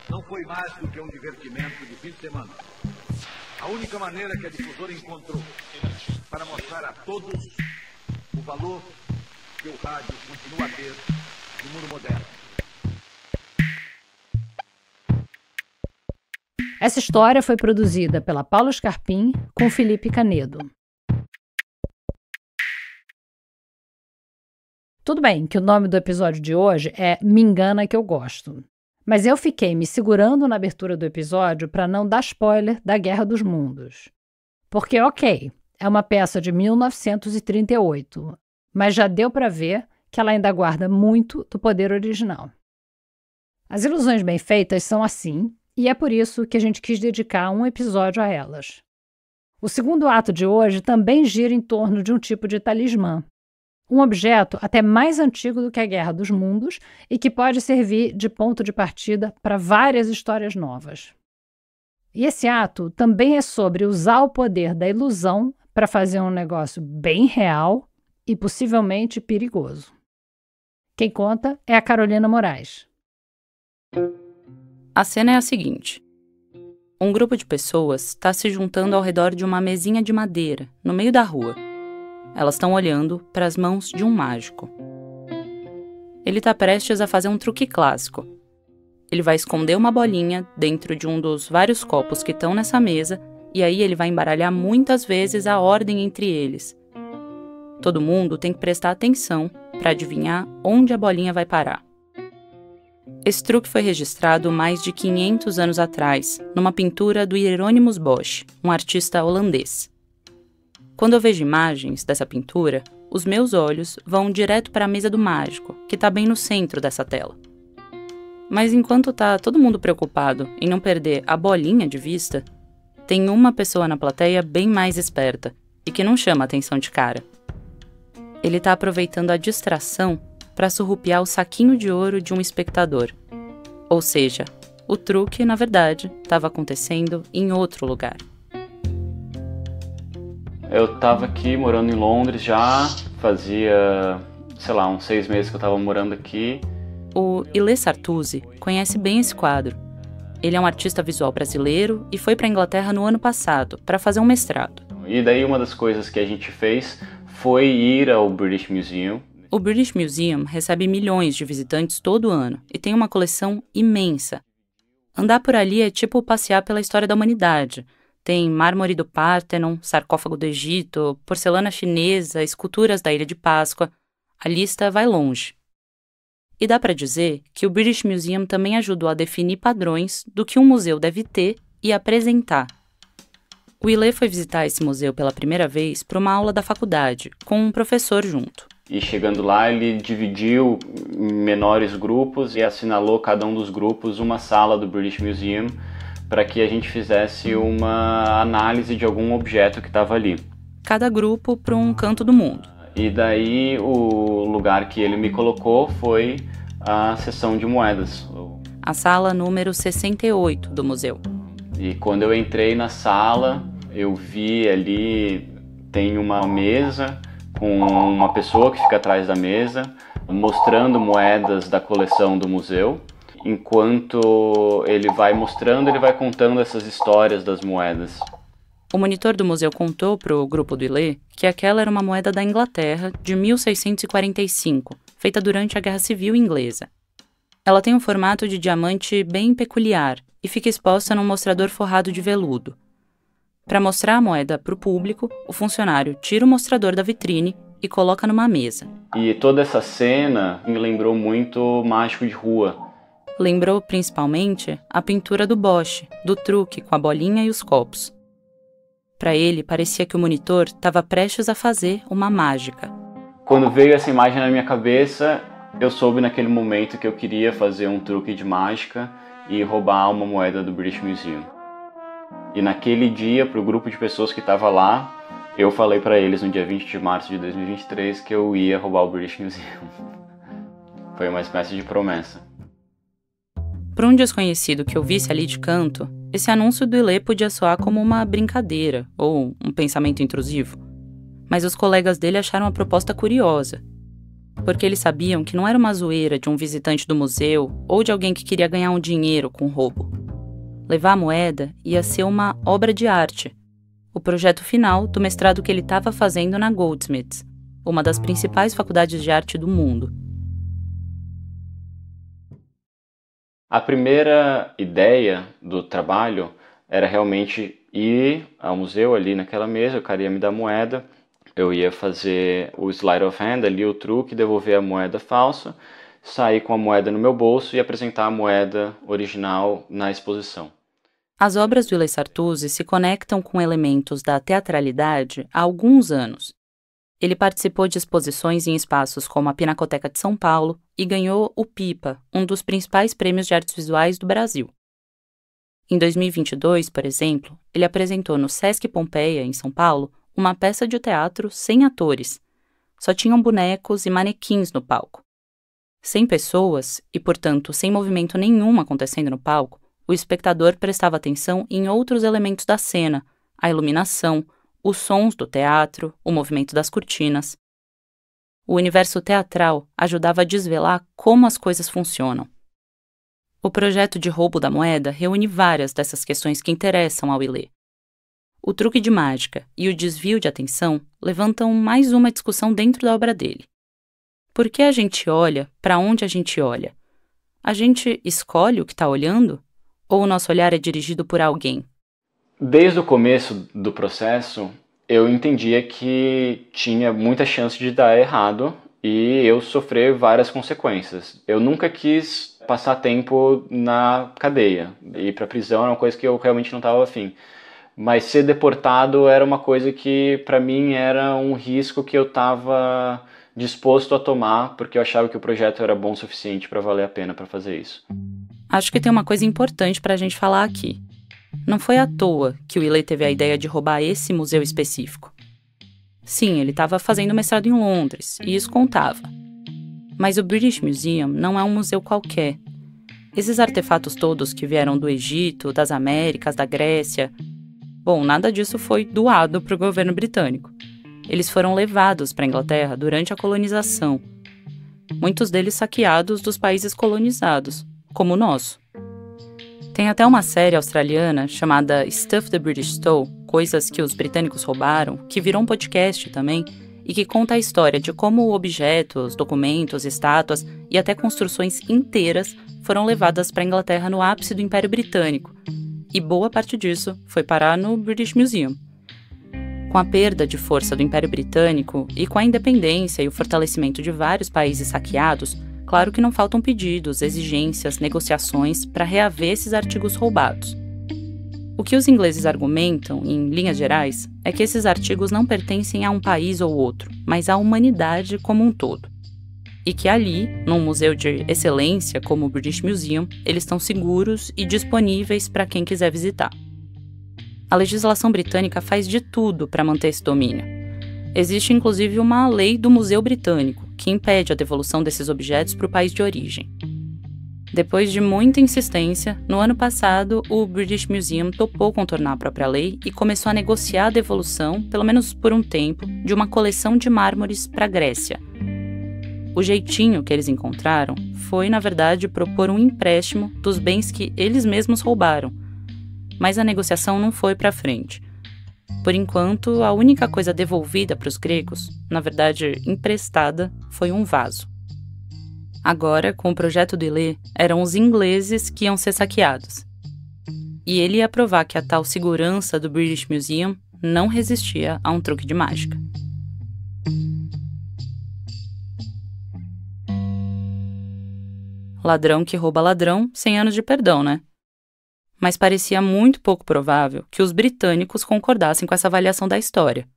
não foi mais do que um divertimento de fim de semana. A única maneira que a difusora encontrou para mostrar a todos o valor que o rádio continua a ter no mundo moderno. Essa história foi produzida pela Paula Scarpim com Felipe Canedo. Tudo bem que o nome do episódio de hoje é Me Engana Que Eu Gosto. Mas eu fiquei me segurando na abertura do episódio para não dar spoiler da Guerra dos Mundos. Porque, ok, é uma peça de 1938, mas já deu para ver que ela ainda guarda muito do poder original. As ilusões bem feitas são assim, e é por isso que a gente quis dedicar um episódio a elas. O segundo ato de hoje também gira em torno de um tipo de talismã. Um objeto até mais antigo do que a Guerra dos Mundos e que pode servir de ponto de partida para várias histórias novas. E esse ato também é sobre usar o poder da ilusão para fazer um negócio bem real e possivelmente perigoso. Quem conta é a Carolina Moraes. A cena é a seguinte. Um grupo de pessoas está se juntando ao redor de uma mesinha de madeira, no meio da rua. Elas estão olhando para as mãos de um mágico. Ele está prestes a fazer um truque clássico. Ele vai esconder uma bolinha dentro de um dos vários copos que estão nessa mesa e aí ele vai embaralhar muitas vezes a ordem entre eles. Todo mundo tem que prestar atenção para adivinhar onde a bolinha vai parar. Esse truque foi registrado mais de 500 anos atrás, numa pintura do Hieronymus Bosch, um artista holandês. Quando eu vejo imagens dessa pintura, os meus olhos vão direto para a mesa do mágico, que está bem no centro dessa tela. Mas enquanto está todo mundo preocupado em não perder a bolinha de vista, tem uma pessoa na plateia bem mais esperta e que não chama a atenção de cara. Ele está aproveitando a distração para surrupiar o saquinho de ouro de um espectador. Ou seja, o truque, na verdade, estava acontecendo em outro lugar. Eu estava aqui morando em Londres já, fazia, uns 6 meses que eu estava morando aqui. O Ilê Sartuzzi conhece bem esse quadro. Ele é um artista visual brasileiro e foi para a Inglaterra no ano passado para fazer um mestrado. E daí uma das coisas que a gente fez foi ir ao British Museum. O British Museum recebe milhões de visitantes todo ano e tem uma coleção imensa. Andar por ali é tipo passear pela história da humanidade. Tem mármore do Pártenon, sarcófago do Egito, porcelana chinesa, esculturas da Ilha de Páscoa. A lista vai longe. E dá para dizer que o British Museum também ajudou a definir padrões do que um museu deve ter e apresentar. O Ilê foi visitar esse museu pela primeira vez para uma aula da faculdade, com um professor junto. E chegando lá, ele dividiu em menores grupos e assinalou cada um dos grupos uma sala do British Museum para que a gente fizesse uma análise de algum objeto que estava ali. Cada grupo para um canto do mundo. E daí o lugar que ele me colocou foi a seção de moedas. A sala número 68 do museu. E quando eu entrei na sala, eu vi ali, tem uma mesa com uma pessoa que fica atrás da mesa, mostrando moedas da coleção do museu. Enquanto ele vai mostrando, ele vai contando essas histórias das moedas. O monitor do museu contou para o grupo do Ilê que aquela era uma moeda da Inglaterra de 1645, feita durante a Guerra Civil Inglesa. Ela tem um formato de diamante bem peculiar e fica exposta num mostrador forrado de veludo. Para mostrar a moeda para o público, o funcionário tira o mostrador da vitrine e coloca numa mesa. E toda essa cena me lembrou muito Mágico de Rua. Lembrou principalmente a pintura do Bosch, do truque com a bolinha e os copos. Para ele, parecia que o monitor estava prestes a fazer uma mágica. Quando veio essa imagem na minha cabeça, eu soube naquele momento que eu queria fazer um truque de mágica e roubar uma moeda do British Museum. E naquele dia, para o grupo de pessoas que estava lá, eu falei para eles no dia 20 de março de 2023 que eu ia roubar o British Museum. Foi uma espécie de promessa. Para um desconhecido que ouvisse ali de canto, esse anúncio do Ilê podia soar como uma brincadeira ou um pensamento intrusivo. Mas os colegas dele acharam a proposta curiosa. porque eles sabiam que não era uma zoeira de um visitante do museu ou de alguém que queria ganhar um dinheiro com o roubo. Levar a moeda ia ser uma obra de arte, o projeto final do mestrado que ele estava fazendo na Goldsmiths, uma das principais faculdades de arte do mundo. A primeira ideia do trabalho era realmente ir ao museu ali naquela mesa, o cara ia me dar moeda, eu ia fazer o sleight of hand ali, o truque, devolver a moeda falsa, sair com a moeda no meu bolso e apresentar a moeda original na exposição. As obras do Ilê Sartuzzi se conectam com elementos da teatralidade há alguns anos. Ele participou de exposições em espaços como a Pinacoteca de São Paulo e ganhou o PIPA, um dos principais prêmios de artes visuais do Brasil. Em 2022, por exemplo, ele apresentou no Sesc Pompeia, em São Paulo, uma peça de teatro sem atores. Só tinham bonecos e manequins no palco. Sem pessoas, e portanto sem movimento nenhum acontecendo no palco, o espectador prestava atenção em outros elementos da cena, a iluminação, os sons do teatro, o movimento das cortinas. O universo teatral ajudava a desvelar como as coisas funcionam. O projeto de roubo da moeda reúne várias dessas questões que interessam ao Ilê. O truque de mágica e o desvio de atenção levantam mais uma discussão dentro da obra dele. Por que a gente olha para onde a gente olha? A gente escolhe o que está olhando? Ou o nosso olhar é dirigido por alguém? Desde o começo do processo, eu entendia que tinha muita chance de dar errado e eu sofrer várias consequências. Eu nunca quis passar tempo na cadeia. Ir para a prisão era uma coisa que eu realmente não estava afim. Mas ser deportado era uma coisa que, para mim, era um risco que eu estava disposto a tomar, porque eu achava que o projeto era bom o suficiente para valer a pena para fazer isso. Acho que tem uma coisa importante para a gente falar aqui. Não foi à toa que o Ilê teve a ideia de roubar esse museu específico. Sim, ele estava fazendo mestrado em Londres, e isso contava. Mas o British Museum não é um museu qualquer. Esses artefatos todos que vieram do Egito, das Américas, da Grécia... Bom, nada disso foi doado para o governo britânico. Eles foram levados para a Inglaterra durante a colonização. Muitos deles saqueados dos países colonizados, como o nosso. Tem até uma série australiana chamada Stuff the British Stole, Coisas que os Britânicos Roubaram, que virou um podcast também, e que conta a história de como objetos, documentos, estátuas e até construções inteiras foram levadas para a Inglaterra no ápice do Império Britânico. E boa parte disso foi parar no British Museum. Com a perda de força do Império Britânico e com a independência e o fortalecimento de vários países saqueados, claro que não faltam pedidos, exigências, negociações para reaver esses artigos roubados. O que os ingleses argumentam, em linhas gerais, é que esses artigos não pertencem a um país ou outro, mas à humanidade como um todo. E que ali, num museu de excelência como o British Museum, eles estão seguros e disponíveis para quem quiser visitar. A legislação britânica faz de tudo para manter esse domínio. Existe inclusive uma lei do Museu Britânico, que impede a devolução desses objetos para o país de origem. Depois de muita insistência, no ano passado, o British Museum topou contornar a própria lei e começou a negociar a devolução, pelo menos por um tempo, de uma coleção de mármores para a Grécia. O jeitinho que eles encontraram foi, na verdade, propor um empréstimo dos bens que eles mesmos roubaram. Mas a negociação não foi para frente. Por enquanto, a única coisa devolvida para os gregos, na verdade emprestada, foi um vaso. Agora, com o projeto do Ilê, eram os ingleses que iam ser saqueados. E ele ia provar que a tal segurança do British Museum não resistia a um truque de mágica. Ladrão que rouba ladrão, 100 anos de perdão, né? Mas parecia muito pouco provável que os britânicos concordassem com essa avaliação da história.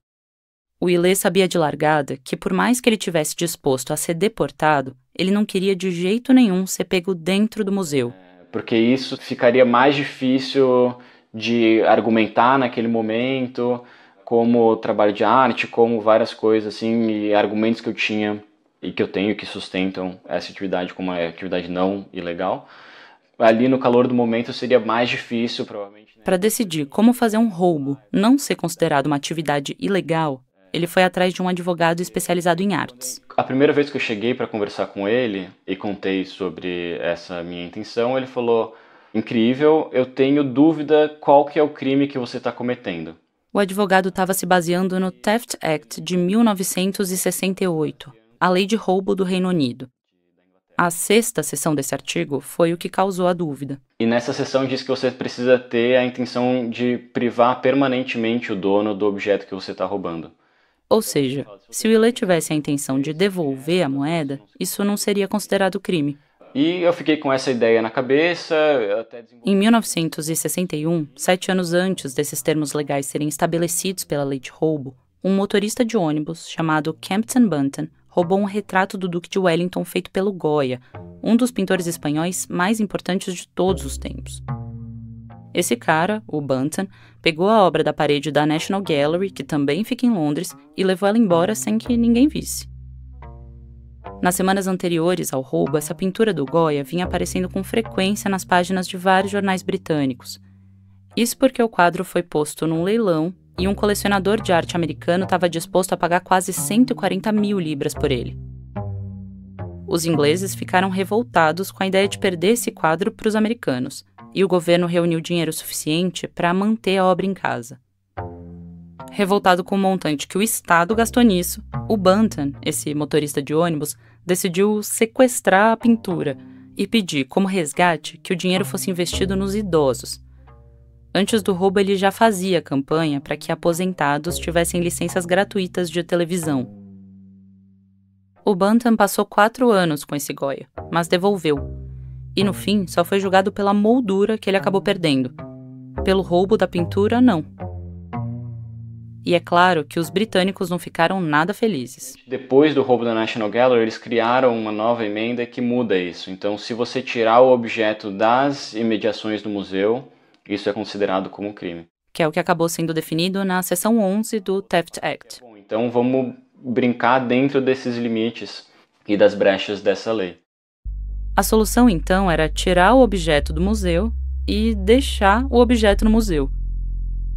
O Ilê sabia de largada que, por mais que ele tivesse disposto a ser deportado, ele não queria de jeito nenhum ser pego dentro do museu. Porque isso ficaria mais difícil de argumentar naquele momento, como trabalho de arte, como várias coisas assim, e argumentos que eu tinha e que eu tenho que sustentam essa atividade como uma atividade não ilegal. Ali no calor do momento seria mais difícil, provavelmente. Para decidir como fazer um roubo não ser considerado uma atividade ilegal, ele foi atrás de um advogado especializado em artes. A primeira vez que eu cheguei para conversar com ele e contei sobre essa minha intenção, ele falou: incrível, eu tenho dúvida qual que é o crime que você está cometendo. O advogado estava se baseando no Theft Act de 1968, a lei de roubo do Reino Unido. A 6ª seção desse artigo foi o que causou a dúvida. E nessa seção diz que você precisa ter a intenção de privar permanentemente o dono do objeto que você está roubando. Ou seja, se o Willet tivesse a intenção de devolver a moeda, isso não seria considerado crime. E eu fiquei com essa ideia na cabeça. Em 1961, 7 anos antes desses termos legais serem estabelecidos pela lei de roubo, um motorista de ônibus chamado Campton Bunton roubou um retrato do Duque de Wellington feito pelo Goya, um dos pintores espanhóis mais importantes de todos os tempos. Esse cara, o Bunton, pegou a obra da parede da National Gallery, que também fica em Londres, e levou ela embora sem que ninguém visse. Nas semanas anteriores ao roubo, essa pintura do Goya vinha aparecendo com frequência nas páginas de vários jornais britânicos. Isso porque o quadro foi posto num leilão e um colecionador de arte americano estava disposto a pagar quase 140 mil libras por ele. Os ingleses ficaram revoltados com a ideia de perder esse quadro para os americanos, e o governo reuniu dinheiro suficiente para manter a obra em casa. Revoltado com o montante que o Estado gastou nisso, o Bunton, esse motorista de ônibus, decidiu sequestrar a pintura e pedir, como resgate, que o dinheiro fosse investido nos idosos. Antes do roubo, ele já fazia campanha para que aposentados tivessem licenças gratuitas de televisão. O Bunton passou 4 anos com esse Goya, mas devolveu. E no fim, só foi julgado pela moldura que ele acabou perdendo. Pelo roubo da pintura, não. E é claro que os britânicos não ficaram nada felizes. Depois do roubo da National Gallery, eles criaram uma nova emenda que muda isso. Então, se você tirar o objeto das imediações do museu, isso é considerado como um crime. Que é o que acabou sendo definido na seção 11 do Theft Act. Bom, então, vamos brincar dentro desses limites e das brechas dessa lei. A solução, então, era tirar o objeto do museu e deixar o objeto no museu.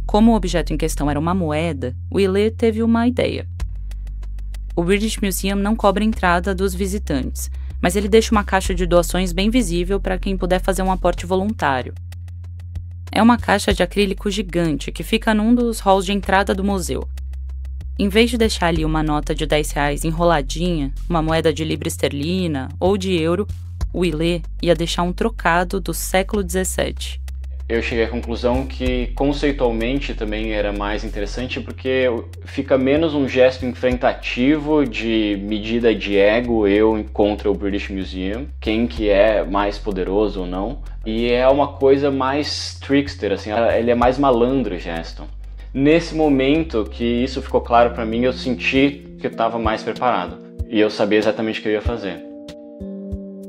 Como o objeto em questão era uma moeda, o Willet teve uma ideia. O British Museum não cobra entrada dos visitantes, mas ele deixa uma caixa de doações bem visível para quem puder fazer um aporte voluntário. É uma caixa de acrílico gigante que fica num dos halls de entrada do museu. Em vez de deixar ali uma nota de R$10 enroladinha, uma moeda de libra esterlina ou de euro, o Willet ia deixar um trocado do século XVII. Eu cheguei à conclusão que conceitualmente também era mais interessante porque fica menos um gesto enfrentativo de medida de ego eu contra o British Museum, quem que é mais poderoso ou não, e é uma coisa mais trickster, assim, ele é mais malandro o gesto. Nesse momento que isso ficou claro para mim, eu senti que eu estava mais preparado e eu sabia exatamente o que eu ia fazer.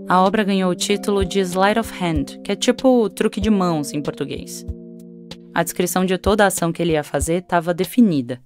A obra ganhou o título de Sleight of Hand, que é tipo truque de mãos em português. A descrição de toda a ação que ele ia fazer estava definida.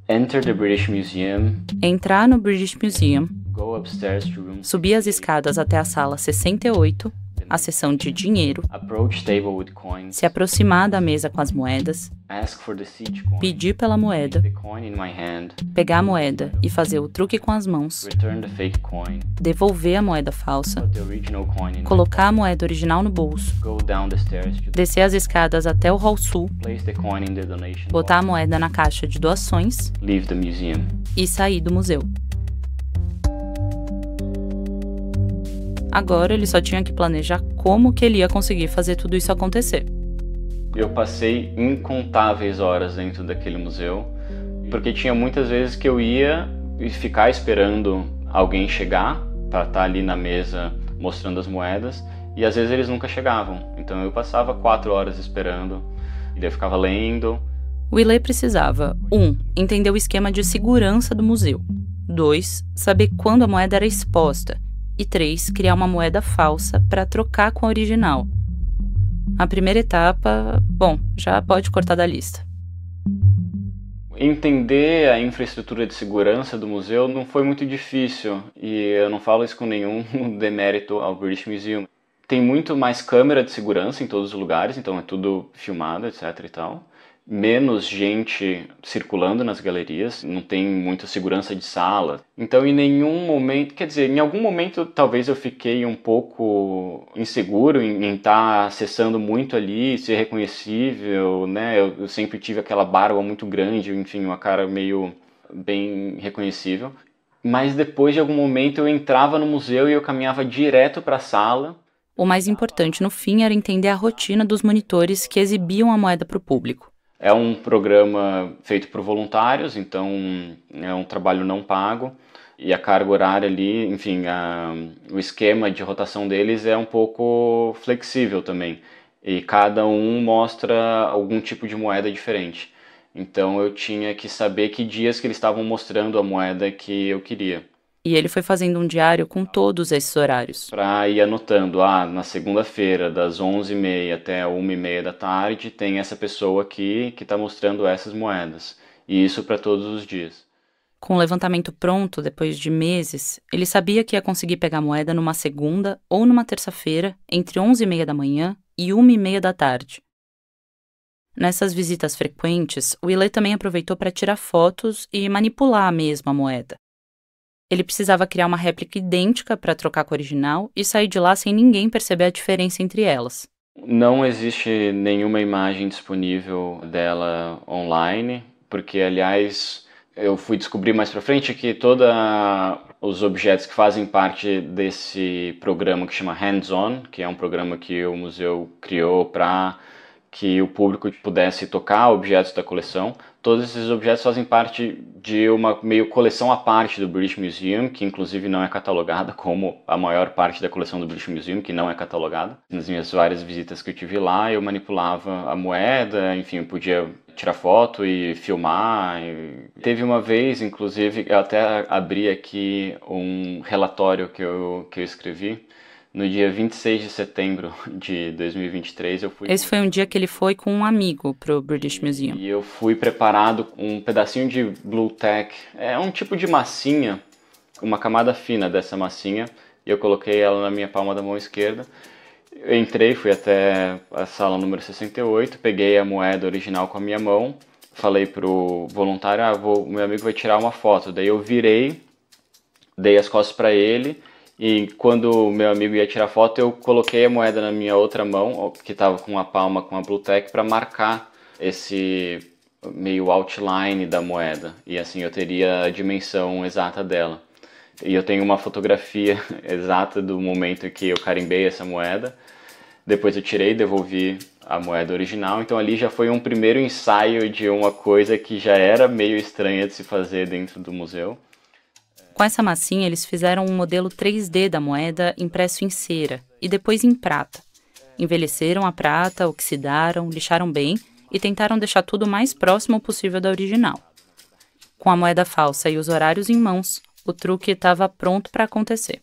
Enter the British Museum. Entrar no British Museum. Go upstairs to room. Subir as escadas até a sala 68, a seção de dinheiro. Approach table with coins. Se aproximar da mesa com as moedas. Ask for the seed coin. Pedir pela moeda. The coin in my hand. Pegar a moeda e fazer o truque com as mãos. Return the fake coin. Devolver a moeda falsa. Put the original coin in colocar a moeda original no bolso. Go down the stairs to descer as escadas até o hall sul. Place the coin in the donation botar a moeda na caixa de doações. Leave the museum. E sair do museu. Agora ele só tinha que planejar como que ele ia conseguir fazer tudo isso acontecer. Eu passei incontáveis horas dentro daquele museu, porque tinha muitas vezes que eu ia ficar esperando alguém chegar para estar ali na mesa mostrando as moedas, e às vezes eles nunca chegavam. Então eu passava 4 horas esperando, e daí eu ficava lendo. O Willet precisava 1. Entender o esquema de segurança do museu. 2. Saber quando a moeda era exposta. E 3. Criar uma moeda falsa para trocar com a original. A primeira etapa, bom, já pode cortar da lista. Entender a infraestrutura de segurança do museu não foi muito difícil, e eu não falo isso com nenhum demérito ao British Museum. Tem muito mais câmera de segurança em todos os lugares, então é tudo filmado, etc e tal. menos gente circulando nas galerias, não tem muita segurança de sala. Então, em nenhum momento, quer dizer, em algum momento talvez eu fiquei um pouco inseguro em estar acessando muito ali, ser reconhecível, né? Eu sempre tive aquela barba muito grande, enfim, uma cara meio bem reconhecível. Mas depois de algum momento eu entrava no museu e eu caminhava direto para a sala. O mais importante no fim era entender a rotina dos monitores que exibiam a moeda para o público. É um programa feito por voluntários, então é um trabalho não pago. E a carga horária ali, enfim, o esquema de rotação deles é um pouco flexível também. E cada um mostra algum tipo de moeda diferente. Então eu tinha que saber que dias que eles estavam mostrando a moeda que eu queria. E ele foi fazendo um diário com todos esses horários. Para ir anotando, na segunda-feira, das 11h30 até 1h30 da tarde, tem essa pessoa aqui que está mostrando essas moedas. E isso para todos os dias. Com o levantamento pronto, depois de meses, ele sabia que ia conseguir pegar a moeda numa segunda ou numa terça-feira, entre 11h30 da manhã e 1h30 da tarde. Nessas visitas frequentes, o Willet também aproveitou para tirar fotos e manipular mesmo a moeda. Ele precisava criar uma réplica idêntica para trocar com a original e sair de lá sem ninguém perceber a diferença entre elas. Não existe nenhuma imagem disponível dela online, porque, aliás, eu fui descobrir mais para frente que todos os objetos que fazem parte desse programa que chama Hands-On, que é um programa que o museu criou para que o público pudesse tocar objetos da coleção. Todos esses objetos fazem parte de uma meio coleção à parte do British Museum, que inclusive não é catalogada, como a maior parte da coleção do British Museum, que não é catalogada. Nas minhas várias visitas que eu tive lá, eu manipulava a moeda, enfim, eu podia tirar foto e filmar. Teve uma vez, inclusive, eu até abri aqui um relatório que eu escrevi. No dia 26 de setembro de 2023, eu fui... Esse foi um dia que ele foi com um amigo pro British Museum. E eu fui preparado com um pedacinho de Blue Tack. É um tipo de massinha, uma camada fina dessa massinha. E eu coloquei ela na minha palma da mão esquerda. Eu entrei, fui até a sala número 68, peguei a moeda original com a minha mão. Falei pro voluntário, meu amigo vai tirar uma foto. Daí eu virei, dei as costas para ele... E quando o meu amigo ia tirar foto, eu coloquei a moeda na minha outra mão, que estava com a palma com a Blue Tack, para marcar esse meio outline da moeda. E assim eu teria a dimensão exata dela. E eu tenho uma fotografia exata do momento que eu carimbei essa moeda. Depois eu tirei e devolvi a moeda original. Então ali já foi um primeiro ensaio de uma coisa que já era meio estranha de se fazer dentro do museu. Com essa massinha, eles fizeram um modelo 3D da moeda impresso em cera e depois em prata. Envelheceram a prata, oxidaram, lixaram bem e tentaram deixar tudo o mais próximo possível da original. Com a moeda falsa e os horários em mãos, o truque estava pronto para acontecer.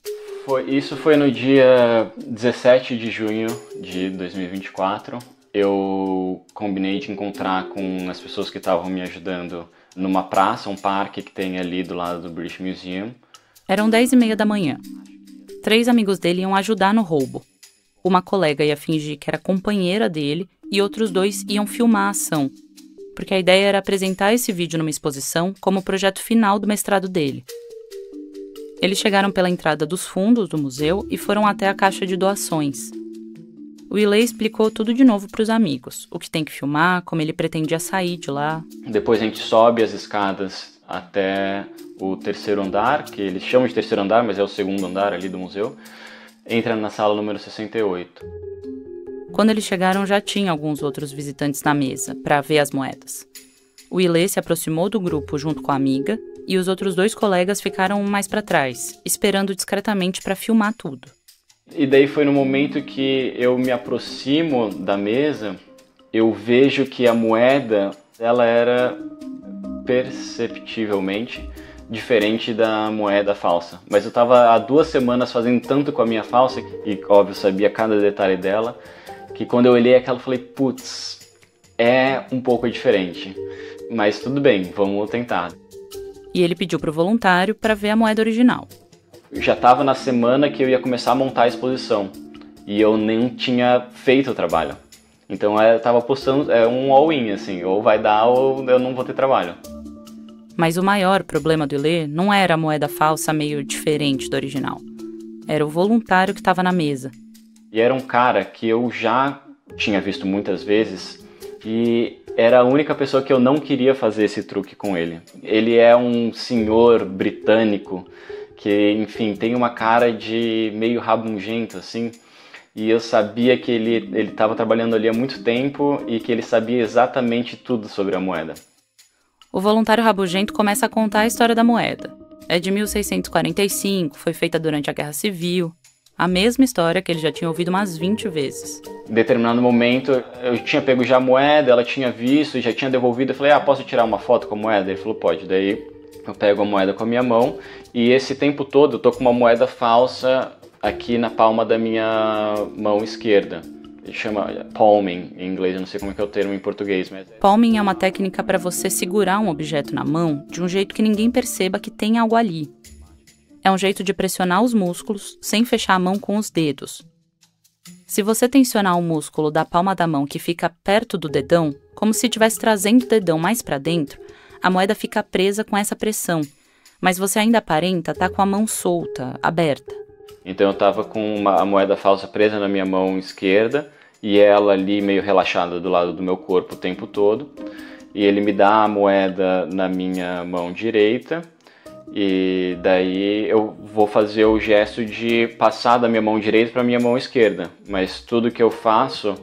Isso foi no dia 17 de junho de 2024. Eu combinei de encontrar com as pessoas que estavam me ajudando numa praça, um parque que tem ali do lado do British Museum. Eram 10h30 da manhã. 3 amigos dele iam ajudar no roubo. Uma colega ia fingir que era companheira dele e outros 2 iam filmar a ação, porque a ideia era apresentar esse vídeo numa exposição como o projeto final do mestrado dele. Eles chegaram pela entrada dos fundos do museu e foram até a caixa de doações. O Willet explicou tudo de novo para os amigos, o que tem que filmar, como ele pretendia sair de lá. Depois a gente sobe as escadas até o 3º andar, que eles chamam de 3º andar, mas é o 2º andar ali do museu. Entra na sala número 68. Quando eles chegaram, já tinha alguns outros visitantes na mesa, para ver as moedas. O Willet se aproximou do grupo junto com a amiga, e os outros 2 colegas ficaram mais para trás, esperando discretamente para filmar tudo. E daí foi no momento que eu me aproximo da mesa, eu vejo que a moeda, ela era perceptivelmente diferente da moeda falsa. Mas eu estava há 2 semanas fazendo tanto com a minha falsa, e óbvio, sabia cada detalhe dela, que quando eu olhei aquela, eu falei, putz, é um pouco diferente. Mas tudo bem, vamos tentar. E ele pediu para o voluntário para ver a moeda original. Já estava na semana que eu ia começar a montar a exposição e eu nem tinha feito o trabalho. Então eu tava apostando, um all-in, assim, ou vai dar ou eu não vou ter trabalho. Mas o maior problema do Ilê não era a moeda falsa meio diferente do original. Era o voluntário que estava na mesa. E era um cara que eu já tinha visto muitas vezes e era a única pessoa que eu não queria fazer esse truque com ele. Ele é um senhor britânico que, enfim, tem uma cara de meio rabugento, assim. E eu sabia que ele estava trabalhando ali há muito tempo e que ele sabia exatamente tudo sobre a moeda. O voluntário rabugento começa a contar a história da moeda. É de 1645, foi feita durante a Guerra Civil. A mesma história que ele já tinha ouvido umas 20 vezes. Em determinado momento, eu tinha pego já a moeda, ela tinha visto e já tinha devolvido. Eu falei, posso tirar uma foto com a moeda? Ele falou, pode. Daí eu pego a moeda com a minha mão e esse tempo todo eu tô com uma moeda falsa aqui na palma da minha mão esquerda. Ele chama palming em inglês, eu não sei como é que é o termo em português. Mas... Palming é uma técnica para você segurar um objeto na mão de um jeito que ninguém perceba que tem algo ali. É um jeito de pressionar os músculos sem fechar a mão com os dedos. Se você tensionar o músculo da palma da mão que fica perto do dedão, como se estivesse trazendo o dedão mais para dentro, a moeda fica presa com essa pressão, mas você ainda aparenta estar com a mão solta, aberta. Então eu estava com a moeda falsa presa na minha mão esquerda e ela ali meio relaxada do lado do meu corpo o tempo todo. E ele me dá a moeda na minha mão direita e daí eu vou fazer o gesto de passar da minha mão direita para a minha mão esquerda. Mas tudo que eu faço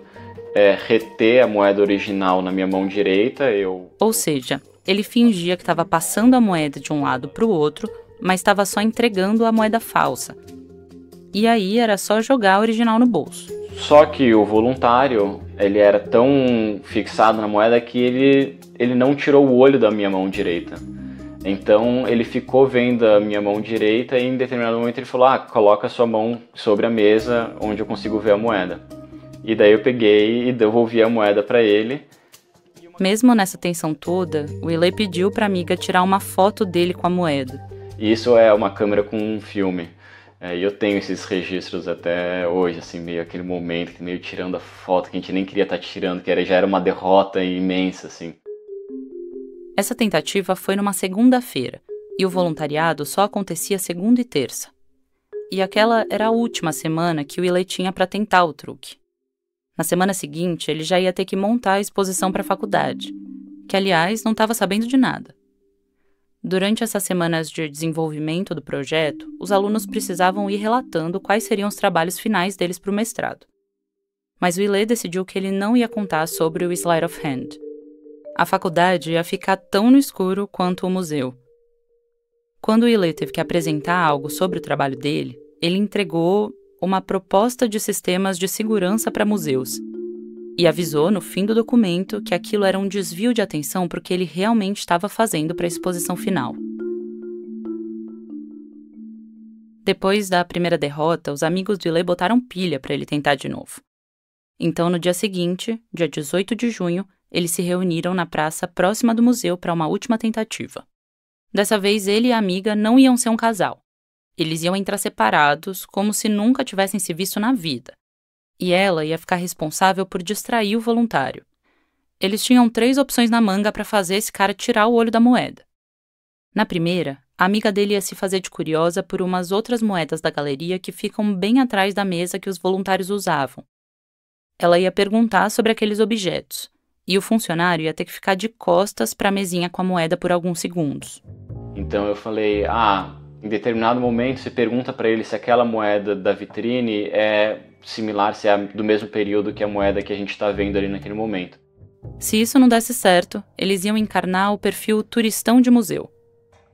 é reter a moeda original na minha mão direita. Ou seja, ele fingia que estava passando a moeda de um lado para o outro, mas estava só entregando a moeda falsa. E aí era só jogar a original no bolso. Só que o voluntário, ele era tão fixado na moeda que ele não tirou o olho da minha mão direita. Então ele ficou vendo a minha mão direita e em determinado momento ele falou, coloca a sua mão sobre a mesa onde eu consigo ver a moeda. E daí eu peguei e devolvi a moeda para ele. Mesmo nessa tensão toda, o Ilê pediu para a amiga tirar uma foto dele com a moeda. E isso é uma câmera com um filme. E eu tenho esses registros até hoje, assim, meio aquele momento, que meio tirando a foto que a gente nem queria estar tirando, que já era uma derrota imensa, assim. Essa tentativa foi numa segunda-feira, e o voluntariado só acontecia segunda e terça. E aquela era a última semana que o Ilê tinha para tentar o truque. Na semana seguinte, ele já ia ter que montar a exposição para a faculdade, que, aliás, não estava sabendo de nada. Durante essas semanas de desenvolvimento do projeto, os alunos precisavam ir relatando quais seriam os trabalhos finais deles para o mestrado. Mas o Ilê decidiu que ele não ia contar sobre o Sleight of Hand. A faculdade ia ficar tão no escuro quanto o museu. Quando o Ilê teve que apresentar algo sobre o trabalho dele, ele entregou uma proposta de sistemas de segurança para museus e avisou no fim do documento que aquilo era um desvio de atenção para o que ele realmente estava fazendo para a exposição final. Depois da primeira derrota, os amigos do Ilê botaram pilha para ele tentar de novo. Então, no dia seguinte, dia 18 de junho, eles se reuniram na praça próxima do museu para uma última tentativa. Dessa vez, ele e a amiga não iam ser um casal. Eles iam entrar separados, como se nunca tivessem se visto na vida. E ela ia ficar responsável por distrair o voluntário. Eles tinham 3 opções na manga para fazer esse cara tirar o olho da moeda. Na primeira, a amiga dele ia se fazer de curiosa por umas outras moedas da galeria que ficam bem atrás da mesa que os voluntários usavam. Ela ia perguntar sobre aqueles objetos, e o funcionário ia ter que ficar de costas para a mesinha com a moeda por alguns segundos. Então eu falei, em determinado momento você pergunta para ele se aquela moeda da vitrine é similar, se é do mesmo período que a moeda que a gente está vendo ali naquele momento. Se isso não desse certo, eles iam encarnar o perfil turistão de museu.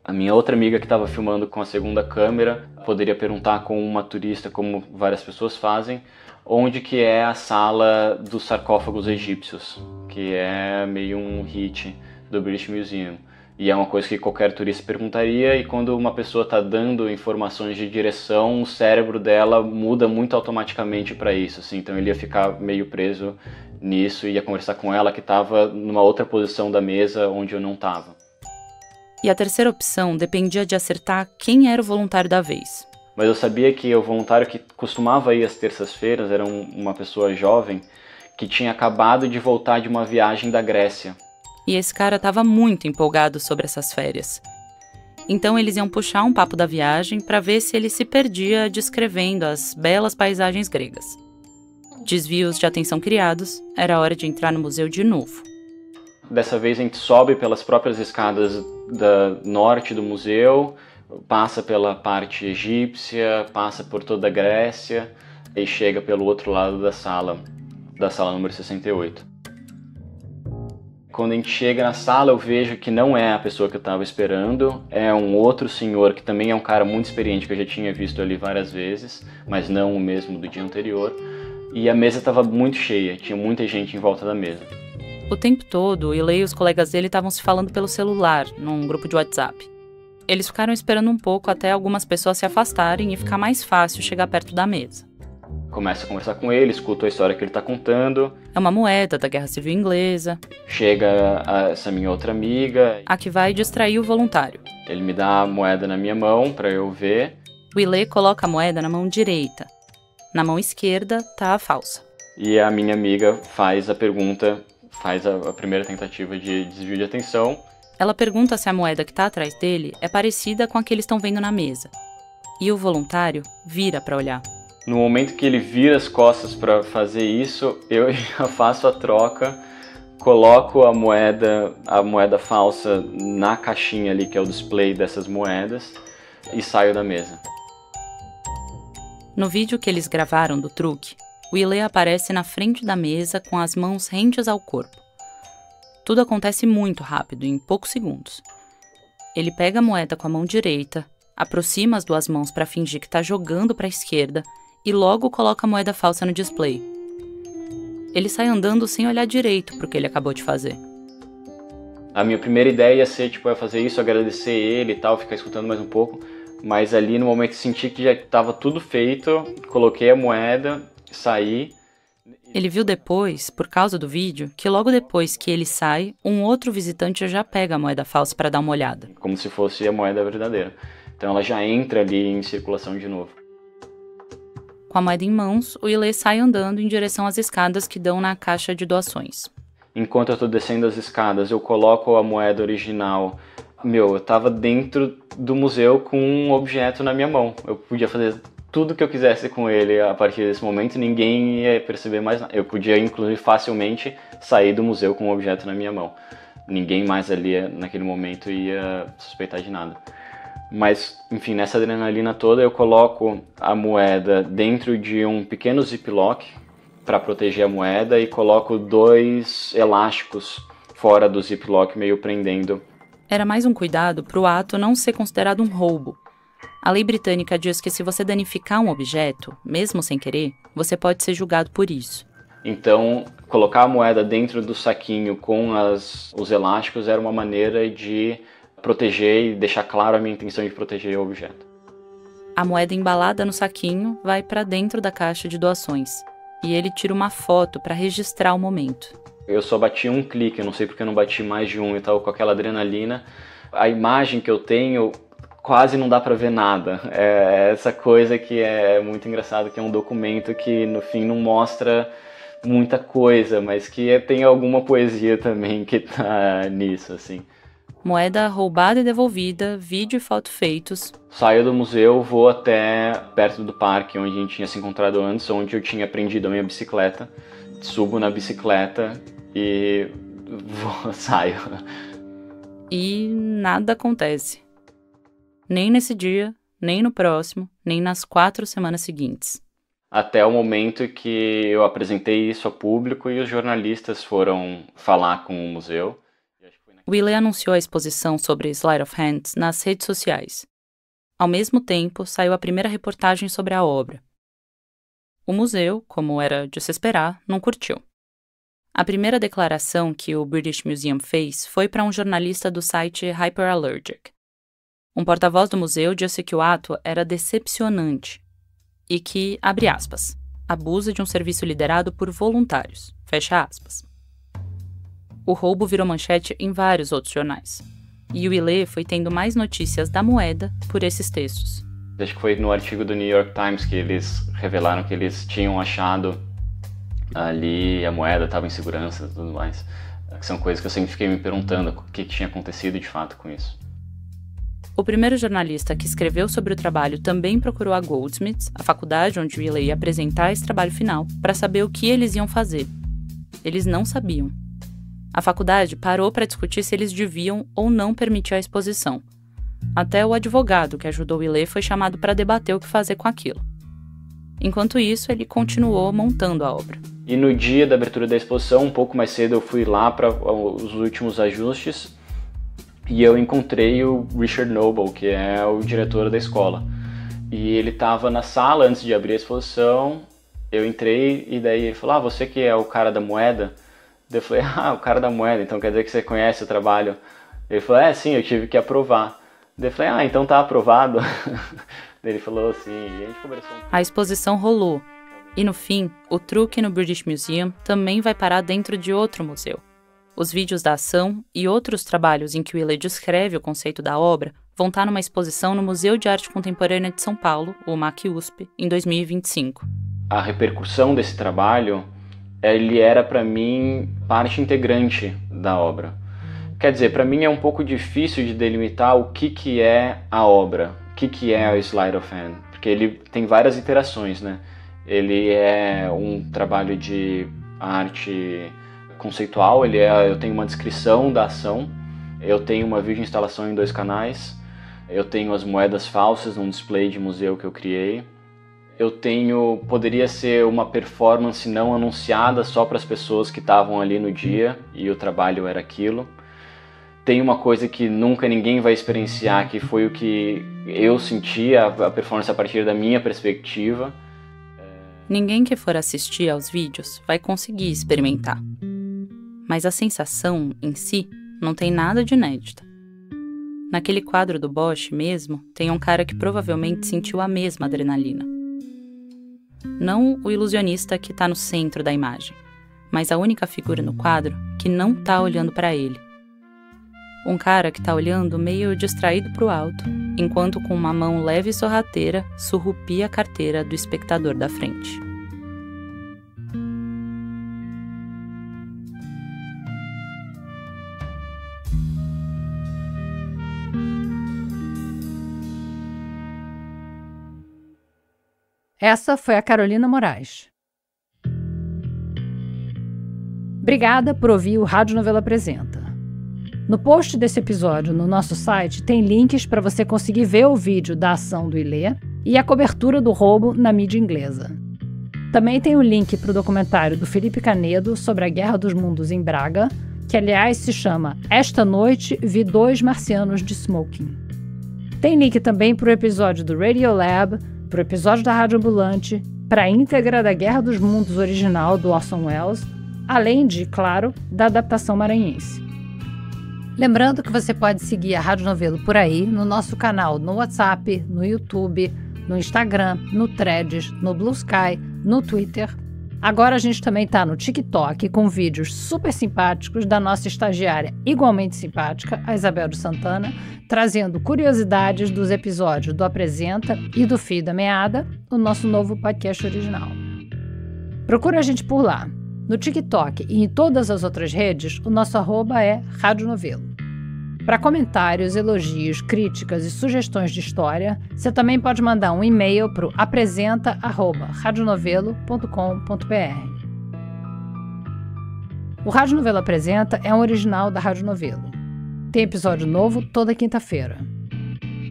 A minha outra amiga que estava filmando com a segunda câmera poderia perguntar com uma turista, como várias pessoas fazem, onde que é a sala dos sarcófagos egípcios, que é meio um hit do British Museum. E é uma coisa que qualquer turista perguntaria, e quando uma pessoa está dando informações de direção, o cérebro dela muda muito automaticamente para isso, assim. Então ele ia ficar meio preso nisso e ia conversar com ela que estava numa outra posição da mesa onde eu não estava. E a terceira opção dependia de acertar quem era o voluntário da vez. Mas eu sabia que o voluntário que costumava ir às terças-feiras era uma pessoa jovem que tinha acabado de voltar de uma viagem da Grécia. E esse cara estava muito empolgado sobre essas férias. Então eles iam puxar um papo da viagem para ver se ele se perdia descrevendo as belas paisagens gregas. Desvios de atenção criados, era hora de entrar no museu de novo. Dessa vez a gente sobe pelas próprias escadas da norte do museu, passa pela parte egípcia, passa por toda a Grécia e chega pelo outro lado da sala número 68. Quando a gente chega na sala, eu vejo que não é a pessoa que eu estava esperando, é um outro senhor que também é um cara muito experiente, que eu já tinha visto ali várias vezes, mas não o mesmo do dia anterior. E a mesa estava muito cheia, tinha muita gente em volta da mesa. O tempo todo, o Ilê e os colegas dele estavam se falando pelo celular, num grupo de WhatsApp. Eles ficaram esperando um pouco até algumas pessoas se afastarem e ficar mais fácil chegar perto da mesa. Começa a conversar com ele, escuto a história que ele está contando. É uma moeda da Guerra Civil Inglesa. Chega essa minha outra amiga. A que vai distrair o voluntário. Ele me dá a moeda na minha mão para eu ver. O Ilê coloca a moeda na mão direita. Na mão esquerda tá a falsa. E a minha amiga faz a pergunta, faz a primeira tentativa de desvio de atenção. Ela pergunta se a moeda que tá atrás dele é parecida com a que eles estão vendo na mesa. E o voluntário vira para olhar. No momento que ele vira as costas para fazer isso, eu já faço a troca, coloco a moeda falsa na caixinha ali, que é o display dessas moedas, e saio da mesa. No vídeo que eles gravaram do truque, o Ilê aparece na frente da mesa com as mãos rentes ao corpo. Tudo acontece muito rápido, em poucos segundos. Ele pega a moeda com a mão direita, aproxima as duas mãos para fingir que está jogando para a esquerda e logo coloca a moeda falsa no display. Ele sai andando sem olhar direito para o que ele acabou de fazer. A minha primeira ideia ia ser, eu fazer isso, agradecer ele e tal, ficar escutando mais um pouco. Mas ali no momento senti que já estava tudo feito, coloquei a moeda, saí. Ele viu depois, por causa do vídeo, que logo depois que ele sai, um outro visitante já pega a moeda falsa para dar uma olhada. Como se fosse a moeda verdadeira. Então ela já entra ali em circulação de novo. Com a moeda em mãos, o Ilê sai andando em direção às escadas que dão na caixa de doações. Enquanto eu estou descendo as escadas, eu coloco a moeda original. Eu estava dentro do museu com um objeto na minha mão. Eu podia fazer tudo que eu quisesse com ele a partir desse momento, ninguém ia perceber mais nada. Eu podia, inclusive, facilmente sair do museu com um objeto na minha mão. Ninguém mais ali, naquele momento, ia suspeitar de nada. Mas, enfim, nessa adrenalina toda, eu coloco a moeda dentro de um pequeno ziplock para proteger a moeda e coloco 2 elásticos fora do ziplock, meio prendendo. Era mais um cuidado para o ato não ser considerado um roubo. A lei britânica diz que se você danificar um objeto, mesmo sem querer, você pode ser julgado por isso. Então, colocar a moeda dentro do saquinho com os elásticos era uma maneira de proteger e deixar claro a minha intenção de proteger o objeto. A moeda embalada no saquinho vai para dentro da caixa de doações e ele tira uma foto para registrar o momento. Eu só bati um clique, eu não sei porque eu não bati mais de um e tal, com aquela adrenalina. A imagem que eu tenho quase não dá para ver nada. É essa coisa que é muito engraçado, que é um documento que no fim não mostra muita coisa, mas que tem alguma poesia também que tá nisso, assim. Moeda roubada e devolvida, vídeo e foto feitos. Saio do museu, vou até perto do parque onde a gente tinha se encontrado antes, onde eu tinha prendido a minha bicicleta. Subo na bicicleta e saio. E nada acontece. Nem nesse dia, nem no próximo, nem nas 4 semanas seguintes. Até o momento que eu apresentei isso ao público e os jornalistas foram falar com o museu. O Ilê anunciou a exposição sobre Sleight of Hand nas redes sociais. Ao mesmo tempo, saiu a primeira reportagem sobre a obra. O museu, como era de se esperar, não curtiu. A primeira declaração que o British Museum fez foi para um jornalista do site Hyperallergic. Um porta-voz do museu disse que o ato era decepcionante e que, abre aspas, abusa de um serviço liderado por voluntários, fecha aspas. O roubo virou manchete em vários outros jornais. E o Ilê foi tendo mais notícias da moeda por esses textos. Acho que foi no artigo do New York Times que eles revelaram que eles tinham achado Ali a moeda estava em segurança e tudo mais. São coisas que eu sempre fiquei me perguntando o que tinha acontecido de fato com isso. O primeiro jornalista que escreveu sobre o trabalho também procurou a Goldsmiths, a faculdade onde Willey ia apresentar esse trabalho final, para saber o que eles iam fazer. Eles não sabiam. A faculdade parou para discutir se eles deviam ou não permitir a exposição. Até o advogado que ajudou Willey foi chamado para debater o que fazer com aquilo. Enquanto isso, ele continuou montando a obra. E no dia da abertura da exposição, um pouco mais cedo, eu fui lá para os últimos ajustes e eu encontrei o Richard Noble, que é o diretor da escola. E ele estava na sala antes de abrir a exposição. Eu entrei e daí ele falou: você que é o cara da moeda? Daí eu falei: o cara da moeda, então quer dizer que você conhece o trabalho? Ele falou: sim, eu tive que aprovar. Daí eu falei: então tá aprovado. Daí ele falou assim, e a gente conversou. A exposição rolou. E no fim, o truque no British Museum também vai parar dentro de outro museu. Os vídeos da ação e outros trabalhos em que Willey descreve o conceito da obra vão estar numa exposição no Museu de Arte Contemporânea de São Paulo, o MAC-USP, em 2025. A repercussão desse trabalho, ele era para mim parte integrante da obra. Quer dizer, para mim é um pouco difícil de delimitar o que é a obra, o que é o Sleight of Hand, porque ele tem várias iterações, né? Ele é um trabalho de arte conceitual, eu tenho uma descrição da ação, eu tenho uma videoinstalação em 2 canais, eu tenho as moedas falsas num display de museu que eu criei, poderia ser uma performance não anunciada só para as pessoas que estavam ali no dia e o trabalho era aquilo. Tem uma coisa que nunca ninguém vai experienciar, que foi o que eu senti, a performance a partir da minha perspectiva. Ninguém que for assistir aos vídeos vai conseguir experimentar. Mas a sensação, em si, não tem nada de inédita. Naquele quadro do Bosch mesmo, tem um cara que provavelmente sentiu a mesma adrenalina. Não o ilusionista que está no centro da imagem, mas a única figura no quadro que não está olhando para ele. Um cara que está olhando meio distraído para o alto, enquanto com uma mão leve e sorrateira surrupia a carteira do espectador da frente. Essa foi a Carolina Moraes. Obrigada por ouvir o Rádio Novela Apresenta. No post desse episódio no nosso site tem links para você conseguir ver o vídeo da ação do Ilê e a cobertura do roubo na mídia inglesa. Também tem o link para o documentário do Felipe Canedo sobre a Guerra dos Mundos em Braga, que aliás se chama Esta Noite Vi 2 Marcianos de Smoking. Tem link também para o episódio do Radiolab, para o episódio da Rádio Ambulante, para a íntegra da Guerra dos Mundos original do Orson Welles, além de, claro, da adaptação maranhense. Lembrando que você pode seguir a Rádio Novelo por aí, no nosso canal no WhatsApp, no YouTube, no Instagram, no Threads, no Blue Sky, no Twitter. Agora a gente também está no TikTok com vídeos super simpáticos da nossa estagiária igualmente simpática, a Isabel de Santana, trazendo curiosidades dos episódios do Apresenta e do Fio da Meada, o nosso novo podcast original. Procura a gente por lá. No TikTok e em todas as outras redes, o nosso @é Rádio Novelo. Para comentários, elogios, críticas e sugestões de história, você também pode mandar um e-mail para o apresenta@radionovelo.com.br. O Rádio Novelo Apresenta é um original da Rádio Novelo. Tem episódio novo toda quinta-feira.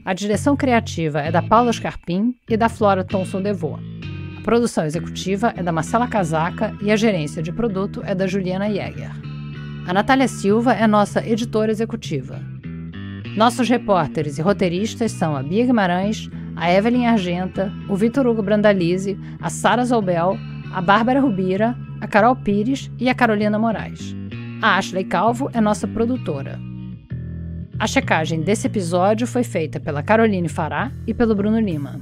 A direção criativa é da Paula Scarpim e da Flora Thomson-Devô. A produção executiva é da Marcela Casaca e a gerência de produto é da Juliana Jäger. A Natália Silva é nossa editora executiva. Nossos repórteres e roteiristas são a Bia Guimarães, a Evelyn Argenta, o Vitor Hugo Brandalize, a Sara Zoubel, a Bárbara Rubira, a Carol Pires e a Carolina Moraes. A Ashley Calvo é nossa produtora. A checagem desse episódio foi feita pela Caroline Fará e pelo Bruno Lima.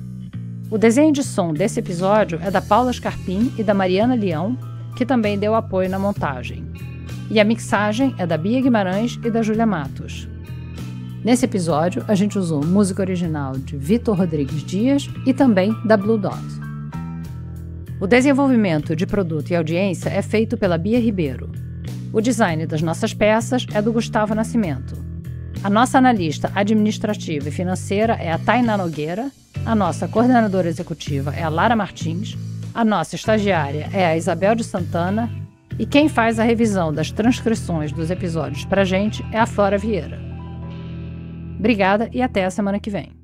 O desenho de som desse episódio é da Paula Scarpim e da Mariana Leão, que também deu apoio na montagem. E a mixagem é da Bia Guimarães e da Júlia Matos. Nesse episódio, a gente usou música original de Vitor Rodrigues Dias e também da Blue Dot. O desenvolvimento de produto e audiência é feito pela Bia Ribeiro. O design das nossas peças é do Gustavo Nascimento. A nossa analista administrativa e financeira é a Tainá Nogueira, a nossa coordenadora executiva é a Lara Martins, a nossa estagiária é a Isabel de Santana e quem faz a revisão das transcrições dos episódios pra gente é a Flora Vieira. Obrigada e até a semana que vem.